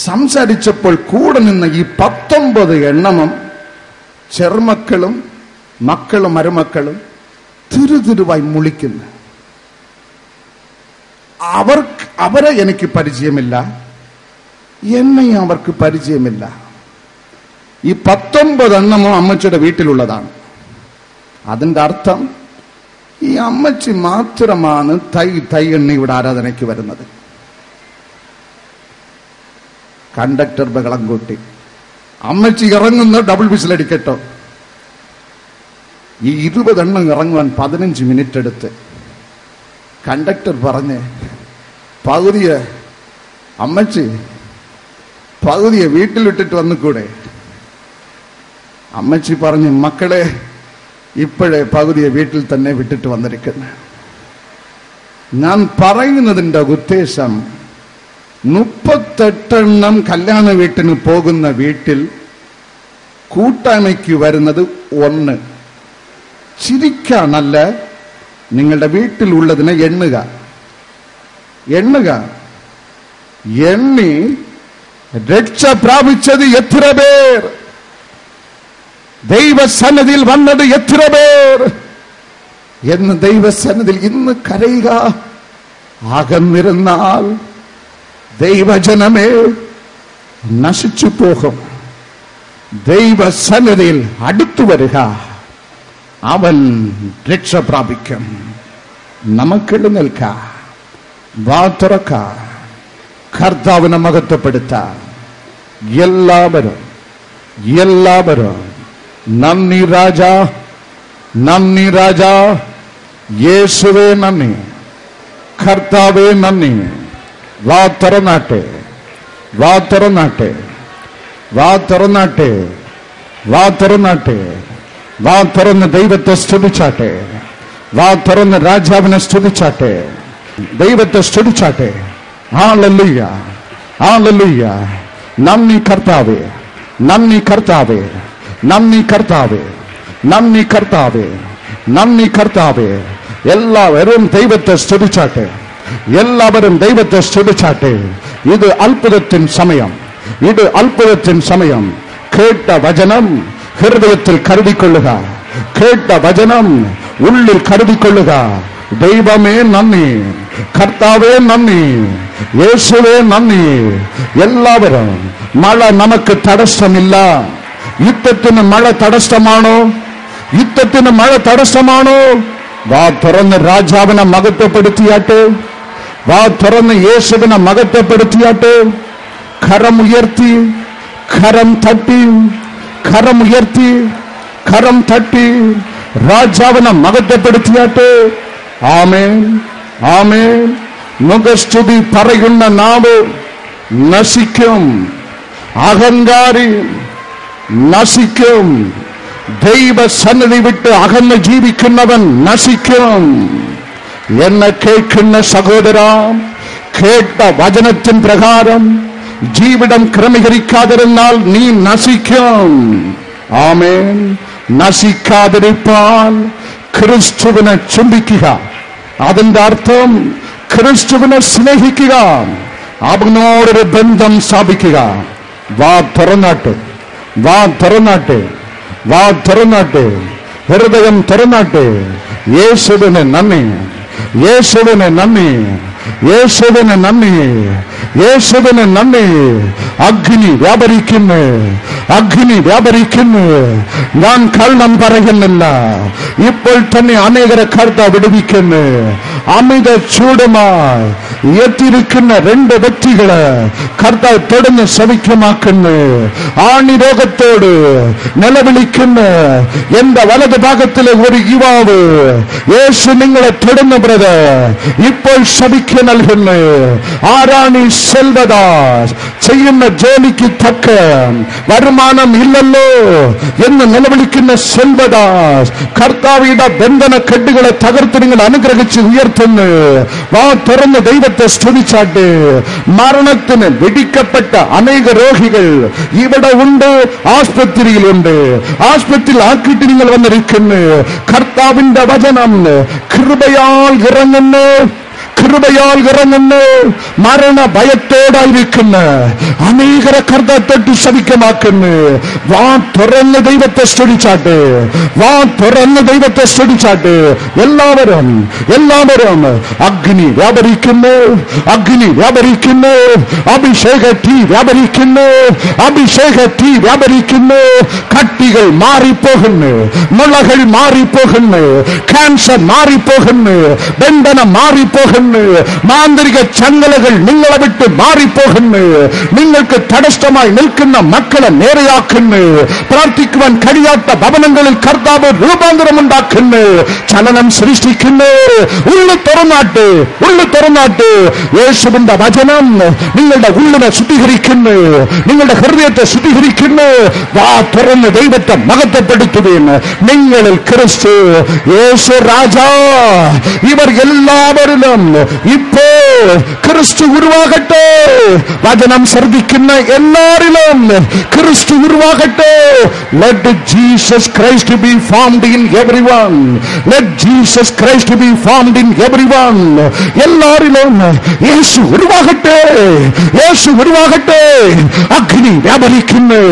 സംസാരിച്ചപ്പോൾ കൂടെ നിന്ന് ഈ 19 എണ്ണമും ചെറുമക്കളും മക്കളും മരുമക്കളും തിരുതിരുവായി മുളിക്കുന്നു. അവരെ എനിക്ക് പരിചയമില്ല, എന്നെയും അവർക്ക് പരിചയമില്ല. ഈ 19 എണ്ണമോ അമ്മച്ചിയുടെ വീട്ടിലുള്ളതാണ്. അതിന്റെ അർത്ഥം ഈ അമ്മച്ചി മാത്രമാണ് തൈ എണ്ണി ഇവിടെ ആരാധനയ്ക്ക് വരുന്നത്. കണ്ടക്ടർ ബഹളം കൂട്ടി, അമ്മച്ചി ഇറങ്ങുന്ന ഡബിൾ വിസിലടിക്കട്ടോ. ഈ 20 എണ്ണം ഇറങ്ങുവാൻ 15 മിനിറ്റ് എടുത്ത്. കണ്ടക്ടർ പറഞ്ഞ്, പകുതിയെ അമ്മച്ചി പകുതിയെ വീട്ടിലിട്ടിട്ട് വന്നുകൂടെ? അമ്മച്ചി പറഞ്ഞു, മക്കളെ ഇപ്പോഴേ പകുതിയെ വീട്ടിൽ തന്നെ വിട്ടിട്ട് വന്നിരിക്കുന്നു. ഞാൻ പറയുന്നതിന്റെ ഉദ്ദേശം, 38 എണ്ണം കല്യാണ വീട്ടിന് പോകുന്ന വീട്ടിൽ കൂട്ടായ്മയ്ക്ക് വരുന്നത് 1. ചിരിക്കാനല്ല, നിങ്ങളുടെ വീട്ടിലുള്ളതിനെ എണ്ണുക. എണ്ണി രക്ഷ പ്രാപിച്ചത് എത്ര പേർ, ദൈവസന്നിധിയിൽ വന്നത് എത്ര പേർ എന്ന് ദൈവസന്നിധിയിൽ ഇന്ന് കരയുക. അകന്നിരുന്നാൽ ദൈവജനമേ നശിച്ചു പോകും. ദൈവസന്നിധിയിൽ അടുത്തു വരിക, അവൻ രക്ഷ പ്രാപിക്കും. നമുക്കെഴുന്നേൽക്ക, വാ തുറക്ക, കർത്താവിനെ മഹത്വപ്പെടുത്ത. എല്ലാവരും നന്ദി രാജാ, നന്ദി രാജാ, യേശുവേ നന്ദി, കർത്താവേ നന്ദി. വാ തുറന്നാട്ടെ, വാ തുറന്നാട്ടെ, വാ തുറന്നാട്ടെ, വാ തുറന്നാട്ടെ. വാ തുറന്ന് ദൈവത്തെ സ്തുതിച്ചാട്ടെ, വാ തുറന്ന് രാജാവിനെ സ്തുതിച്ചാട്ടെ, ദൈവത്തെ സ്തുതിച്ചാട്ടെ. Hallelujah, hallelujah. നന്ദി കർത്താവേ, നന്ദി കർത്താവേ, നന്ദി കർത്താവേ, നന്ദി കർത്താവേ, നന്ദി കർത്താവേ. എല്ലാവരും ദൈവത്തെ സ്തുതിച്ചാട്ടെ, എല്ലാവരും ദൈവത്തെ സ്തുതിച്ചാട്ടെ. ഇത് അത്ഭുതത്തിൻ സമയം, ഇത് അത്ഭുതത്തിൻ സമയം. കേട്ട വചനം ഹൃദയത്തിൽ കരുതിക്കൊള്ളുക, കേട്ട വചനം ഉള്ളിൽ കരുതിക്കൊള്ളുക. ദൈവമേ നന്ദി, കർത്താവേ നന്ദി, യേശുവേ നന്ദി. എല്ലാവരും, മഴ നമുക്ക് തടസ്സമില്ല. യുദ്ധത്തിന് മഴ തടസ്സമാണോ? യുദ്ധത്തിന് മഴ തടസ്സമാണോ? വാ തുറന്ന് രാജാവിനെ മഹത്വപ്പെടുത്തിയാട്ടെ, വാ തുറന്ന് യേശുവിനെ മഹത്വപ്പെടുത്തിയാട്ടെ. കരമുയർത്തി, കരം തട്ടി, കരമുയർത്തി, കരം തട്ടി രാജാവിനെ മഹത്വപ്പെടുത്തിയാട്ടെ. ആമേൻ, ആമേൻ. മുഖസ്തുതി പറയുന്ന നാവ് നശിക്കും, അഹങ്കാരി നശിക്കും. ദൈവസന്നിധി വിട്ട് അകന്ന് ജീവിക്കുന്നവൻ നശിക്കും. എന്നെ കേൾക്കുന്ന സഹോദര, കേട്ട വചനത്തിൻ പ്രകാരം ജീവിതം ക്രമീകരിക്കാതിരുന്നാൽ നീ നശിക്കും. ആമേൻ. നശിക്കാതിരിപ്പാൻ ക്രിസ്തുവിനെ ചുംബിക്കുക. അതിന്റെ അർത്ഥം ക്രിസ്തുവിനെ സ്നേഹിക്കുക, അവനോടൊരു ബന്ധം സ്ഥാപിക്കുക. വാ തുറന്നാട്ടെ, വാ തുറന്നാട്ടെ, വാ തുറന്നാട്ടെ, ഹൃദയം തുറന്നാട്ടെ. യേശുവിനെ നന്ദി, യേശുവിനെ നന്ദി, യേശുവിനെ നന്ദി, യേശുവിനെ നന്ദി. അഗ്നി വ്യാപരിക്കുന്നു, അഗ്നി വ്യാപരിക്കുന്നു. ഞാൻ കള്ളം പറയുന്നില്ല. ഇപ്പോൾ തന്നെ അനേകരെ കർത്താവ് വിടുവിക്കുന്നു. അമിത ചൂടുമായി എത്തിയിരിക്കുന്ന 2 വ്യക്തികളെ കർത്താവ് തൊടുന്ന് സൗഖ്യമാക്കുന്നു. ആണി രോഗത്തോട് നിലവിളിക്കുന്ന എന്റെ വലതു ഭാഗത്തിലെ ഒരു യുവാവ്, യേശു നിങ്ങളെ തൊടുന്നു ബ്രദർ, ഇപ്പോൾ സൗഖ്യം നൽകുന്നു. ആരാണ് ഈ സെൽവദാസ്? ചെയ്യുന്ന ജോലിക്ക് തക്ക വരുമാനം ഇല്ലല്ലോ എന്ന് നിലവിളിക്കുന്ന സെൽവദാസ്, കർത്താവിയുടെ ബന്ധന കെട്ടുകളെ തകർത്ത് നിങ്ങൾ അനുഗ്രഹിച്ച് ഉയർത്തുന്നു. വാ തുറന്ന് ദൈവത്തെ സ്തുതിച്ചാട്ട്. മരണത്തിന് വിധിക്കപ്പെട്ട അനേക രോഗികൾ ഇവിടെ ഉണ്ട്, ആസ്പത്രിയിലുണ്ട്. ആസ്പത്രിയിൽ ആക്കിയിട്ട് നിങ്ങൾ വന്നിരിക്കുന്നു. കർത്താവിന്റെ വചനം കൃപയാൽ ഇറങ്ങുന്നു, കൃപയാൽ ഇറങ്ങുന്നു. മരണ ഭയത്തോടായിരിക്കുന്ന അനേകരെ കർത്താവ് സൗഖ്യമാക്കുന്നു. വാ തുറന്ന് ദൈവത്തെ സ്തുതിച്ചാട്ട്, വാ തുറന്ന് ദൈവത്തെ സ്തുതിച്ചാട്ട്. എല്ലാവരും എല്ലാവരും അഗ്നി വ്യാപരിക്കുന്നു, അഗ്നി വ്യാപരിക്കുന്നു. അഭിഷേക തീ വ്യാപരിക്കുന്നു, അഭിഷേക തീ വ്യാപരിക്കുന്നു. കട്ടികൾ മാറിപ്പോകുന്നു, മുളകൾ മാറിപ്പോകുന്നു, ക്യാൻസർ മാറിപ്പോകുന്നു, ബന്ധനം മാറിപ്പോകുന്നു. മാന്ത്രിക ചങ്ങലകൾ നിങ്ങളെ വിട്ട് മാറിപ്പോകുന്നു. നിങ്ങൾക്ക് തടസ്സമായി നിൽക്കുന്ന മക്കളെ നേരെയാക്കുന്നു. പ്രാർത്ഥിക്കുവാൻ കഴിയാത്ത ഭവനങ്ങളിൽ കർത്താവ് രൂപാന്തരമുണ്ടാക്കുന്നു, ചലനം സൃഷ്ടിക്കുന്നു. ഉള്ളു തുറന്നാട്ട്, ഉള്ളു തുറന്നാട്ട്. യേശുവിന്റെ വചനം നിങ്ങളുടെ ഉള്ളിനെ ശുദ്ധീകരിക്കുന്നു, നിങ്ങളുടെ ഹൃദയത്തെ ശുദ്ധീകരിക്കുന്നു. വാ തുറന്ന് ദൈവത്തെ മഹത്വപ്പെടുത്തുകയാണ്. നിങ്ങളിൽ ക്രിസ്തു യേശു രാജാ. ഇവർ എല്ലാവരിലും ഇപ്പോ ക്രിസ്തു ഉരുവാകട്ടെ. വചനം ശ്രദ്ധിക്കുന്ന എല്ലാവരിലും ക്രിസ്തു ഉരുവാകട്ടെ. Let Jesus Christ be formed in everyone. Let Jesus Christ be formed in everyone. എല്ലാവരിലും യേശു ഉരുവാകട്ടെ, യേശു ഉരുവാകട്ടെ. അഗ്നി വ്യാപരിക്കുന്നു,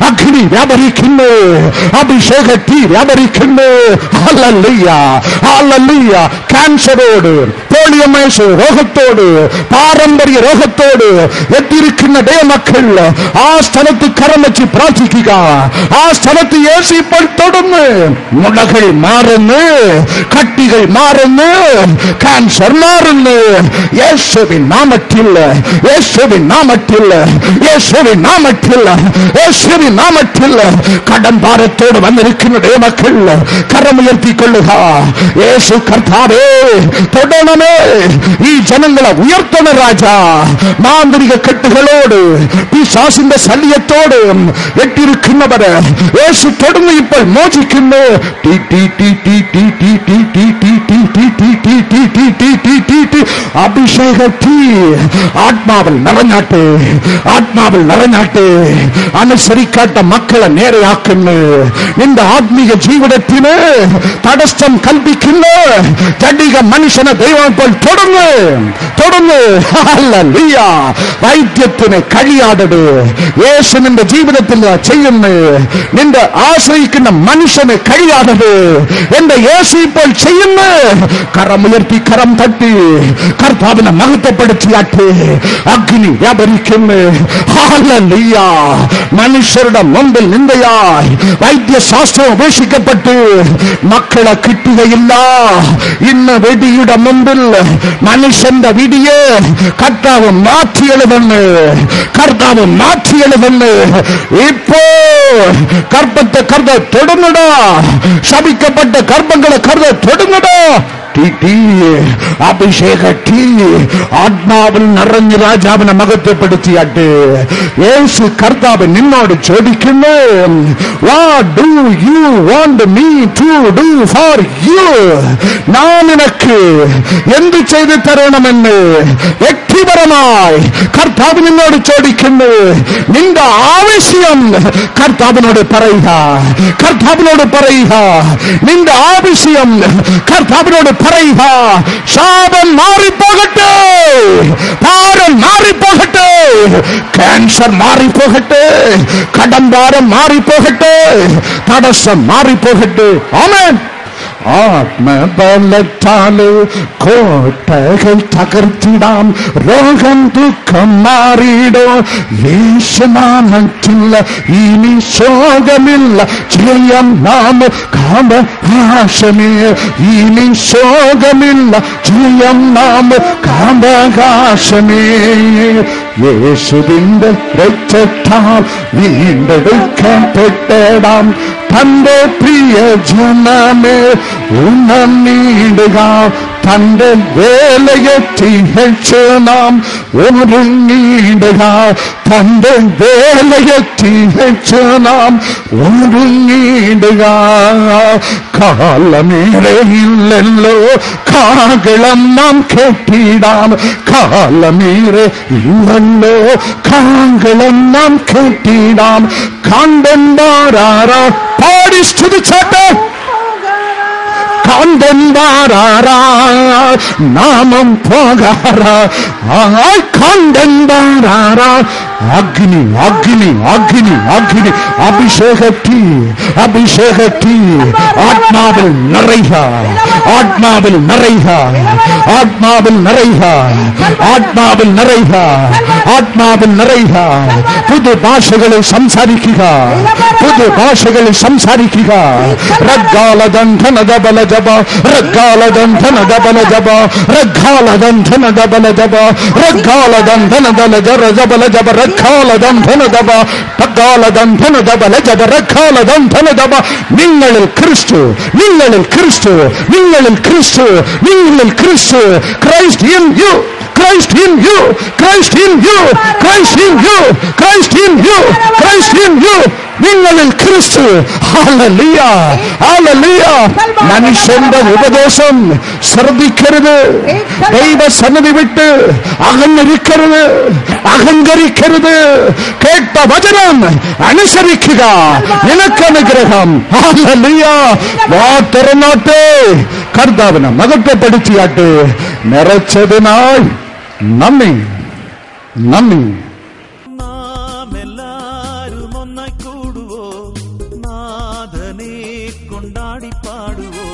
അഗ്നി വ്യാപരിക്കുന്നു. അഭിഷേക തീ വ്യാപരിക്കുന്നു. Hallelujah, hallelujah. ക്യാൻസറോട്, പോളിയോമൈസ് രോഗത്തോട്, പാരമ്പര്യ രോഗത്തോട് എത്തിയിരിക്കുന്ന ദൈവമക്കൾ ആ സ്ഥലത്ത് കരം വെച്ച് പ്രാർത്ഥിക്കുക. ആ സ്ഥലത്ത് യേശു ഇപ്പോൾ തൊടുന്നു. മുളകൾ മാറുന്നു, കട്ടികൾ മാറുന്നു, ക്യാൻസർ മാറുന്നു. യേശുവിൻ നാമത്തിൽ, യേശുവിൻ നാമത്തിൽ, യേശുവിൻ നാമത്തിൽ, യേശുവിൻ നാമത്തിൽ. കടം ഭാരത്തോട് വന്നിരിക്കുന്ന ദൈവമക്കൾ കരമുയർത്തിക്കൊള്ളുക. യേശു കർത്താവേ തൊടണമേ, ഈ ജനങ്ങളെ ഉയർത്തണ രാജാ. മാന്ത്രിക കെട്ടുകളോട്, പിശാചിന്റെ ശല്യത്തോട് എട്ടിരിക്കുന്നവര് യേശു തൊടുന്നു, ഇപ്പോൾ മോചിക്കുന്നു. അഭിഷേക തീ ആത്മാവിൽ നിറഞ്ഞാട്ടെ, ആത്മാവിൽ നിറഞ്ഞാട്ടെ. അനുസരിക്കാത്ത മക്കളെ നേരെയാക്കുന്നു. നിന്റെ ആത്മീയ ജീവിതത്തിന് തടസ്സം കൽപ്പിക്കുന്നു ജഡിക മനുഷ്യനെ ദൈവം ഇപ്പോൾ തൊടുന്നു, തൊടുന്നു. ഹല്ലേലൂയ. വൈദ്യത്തിന് കഴിയാതത് യേശു നിന്റെ ജീവിതത്തിൽ ചെയ്യുന്നു. നിന്റെ ആശ്രയിക്കുന്ന മനുഷ്യന് കഴിയാതത് എന്റെ യേശു ഇപ്പോൾ ചെയ്യുന്നു. കരമുയർത്തി കരം തട്ടി കർത്താവിനെ മഹത്വപ്പെടുത്തിയാട്ടെ. അഗ്നി വ്യാപരിക്കുന്നു. ഹല്ലേലൂയ. മനുഷ്യരുടെ മുമ്പിൽ നിന്ദയായി വൈദ്യശാസ്ത്രം ഉപേക്ഷിക്കപ്പെട്ട് മക്കളെ കിട്ടുകയില്ല. ഇന്ന് വെടിയുടെ മുമ്പിൽ മനുഷ്യന്റെ വിധിയെ കർത്താവ് മാറ്റിയെഴുതുന്നു, കർത്താവ് മാറ്റിയെഴുതുന്നു. ഇപ്പോ ഗർഭത്തെ കർത്താവ് തൊടുന്നിട, ശപിക്കപ്പെട്ട ഗർഭങ്ങളെ കർത്താവ് തൊടുന്നിട. തീ അഭിഷേക തീ ആത്മാവിൽ നിറഞ്ഞ് രാജാവിനെ മഹത്വപ്പെടുത്തിയാട്ട്. യേശു കർത്താവ് നിന്നോട് ചോദിക്കുന്നു, what do you want me to do for you? ഞാൻ നിനക്ക് എന്ത് ചെയ്തു തരണമെന്ന് വ്യക്തിപരമായി കർത്താവ് നിന്നോട് ചോദിക്കുന്നു. നിന്റെ ആവശ്യം കർത്താവിനോട് പറയുക, കർത്താവിനോട് പറയുക. നിന്റെ ആവശ്യം കർത്താവിനോട് പറയുക. ശാപം മാറിപ്പോകട്ടെ, ഭാരം മാറിപ്പോകട്ടെ, ക്യാൻസർ മാറിപ്പോകട്ടെ, കടംഭാരം മാറിപ്പോകട്ടെ, തടസ്സം മാറിപ്പോകട്ടെ. ആമേൻ. ആത്മബലത്താല് കോട്ടകൾ തകർത്തിടാം, രോഗം ദുഃഖം മാറിയിടോ. യേശുനാമത്തിൽ ഇനി ശോകമില്ല, ജയം നാം കാമകാശമേ. ഇനി ശോകമില്ല, ജയം നാം കാമകാശമേ. യേശുവിന്റെ രക്തത്താൽ വീണ്ടെടുക്കപ്പെട്ടിടാം തന്റെ പ്രിയ ജനമേ ഉണർന്നിടുക. തന്റെ വേലയെ തികച്ചു നാം ഒരുങ്ങിടുക. തന്റെ വേലയെ തികച്ചു നാം ഒരുങ്ങിടുക. കാലമേറെയില്ലല്ലോ കാകളം നാം കേട്ടിടാം. കാലമേറെ ഇല്ലല്ലോ കാകളം നാം കേട്ടിടാം. കാന്തന്മാരാ പാടി സ്തുതിച്ചാട്ടെ. കാന്തന്മാരാ നാമം പോകാറാ. കാന്തന്മാരാ അഗ്നി അഗ്നി അഗ്നി അഗ്നി അഭിഷേകത്തി അഭിഷേകത്തി. ആത്മാവിൽ നിറയുക, ആത്മാവിൽ നിറയുക, ആത്മാവിൽ നിറയുക, ആത്മാവിൽ നിറയുക, ആത്മാവിൽ നിറയുക. പുതുഭാഷകളിൽ സംസാരിക്കുക, പുതുഭാഷകളിൽ സംസാരിക്കുക. റഗ്ഗാലദന്ധനദ ബലജപ, റഗ്ഗാലദന്ധനദ ബലജപ, റഗ്ഗാലദന്ധനദ ബലജപ, റഗ്ഗാലദന്ധനദ ബലജപ, റഗ്ഗാലദന്ധനദ പഗ്ഗാലദന്ധനദ ബലജപ, റഗ്ഗാലദന്ധനദ. നിങ്ങളിൽ ക്രിസ്തു, നിങ്ങളിൽ ക്രിസ്തു, നിങ്ങളിൽ ക്രിസ്തു, നിങ്ങളിൽ ക്രിസ്തു. Christ in you, Christ in you, Christ in you, Christ in you, Christ in you, Christ in you. നിങ്ങളിൽ ക്രിസ്തു. Hallelujah, hallelujah. മനുഷ്യന്റെ ഉപദേശം ശ്രദ്ധിക്കരുത്. ദൈവസന്നിധി വിട്ട് അകന്നിരിക്കരുത്, അഹങ്കരിക്കരുത്. കേട്ട വചനം അനുസരിക്കുക, നിനക്ക് അനുഗ്രഹം. ഹല്ലേലൂയ. വാ തുറന്നോട്ടെ, കർത്താവിനെ മഹത്വപ്പെടുത്തിയാട്ടെ. നിറച്ചതിനായി നന്ദി, നന്ദി. കൊണ്ടാടി പാടുവോ,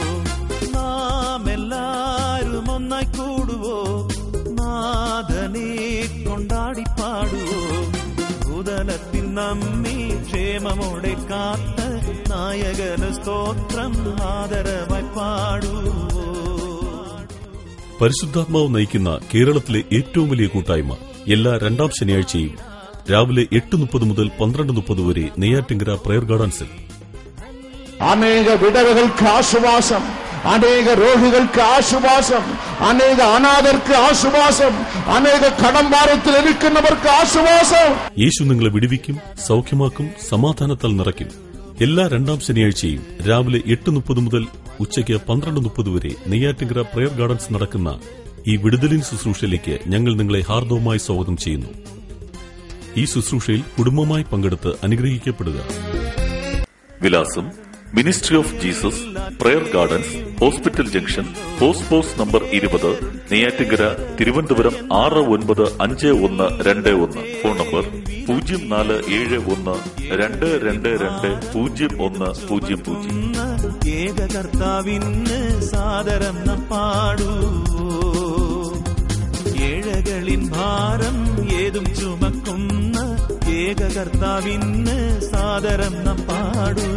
നാം എല്ലാരും ഒന്നായി കൂടുവോ, നാഥനെ കൊണ്ടാടി പാടുവോ. ഭൂതലത്തിൽ നമ്മെ ക്ഷേമമോടെ കാത്ത നായകന് സ്തോത്രം ആദരവായി പാടുവോ. പരിശുദ്ധാത്മാവ് നയിക്കുന്ന കേരളത്തിലെ ഏറ്റവും വലിയ കൂട്ടായ്മ എല്ലാ രണ്ടാം ശനിയാഴ്ചയും രാവിലെ 8:30 മുതൽ 12:30 വരെ നെയ്യാറ്റിങ്കര പ്രയർ ഗാർഡൻസിൽ. അനേക വിധവകൾക്ക് ആശ്വാസം, അനേക രോഗികൾക്ക് ആശ്വാസം, അനേക അനാഥർക്ക് ആശ്വാസം, അനേക കടംഭാരത്തിൽ ഇരിക്കുന്നവർക്ക് ആശ്വാസം. യേശു നിങ്ങളെ വിടുവിക്കും, സൗഖ്യമാക്കും, സമാധാനത്താൽ നിറയ്ക്കും. എല്ലാ രണ്ടാം ശനിയാഴ്ചയും രാവിലെ 8:30 മുതൽ ഉച്ചയ്ക്ക് 12:30 വരെ നെയ്യാറ്റിങ്കര പ്രയർ ഗാർഡൻസ് നടക്കുന്ന ഈ വിടുതലിൻ ശുശ്രൂഷയിലേക്ക് ഞങ്ങൾ നിങ്ങളെ ഹാർദവമായി സ്വാഗതം ചെയ്യുന്നു. ഈ ശുശ്രൂഷയിൽ കുടുംബമായി പങ്കെടുത്ത് അനുഗ്രഹിക്കപ്പെടുക. വിലാസം: ministry of Jesus, prayer gardens, hospital junction, post number 20, Neyyattinkara, Thiruvananthapuram 695121. Phone number 0441222100. ഏക കർത്താവിന് സാദരം പാടൂ. ഏഴകളിൻ ഭാരം ഏതും ചുമക്കുന്ന ഏക കർത്താവിന് സാദരം പാടൂ.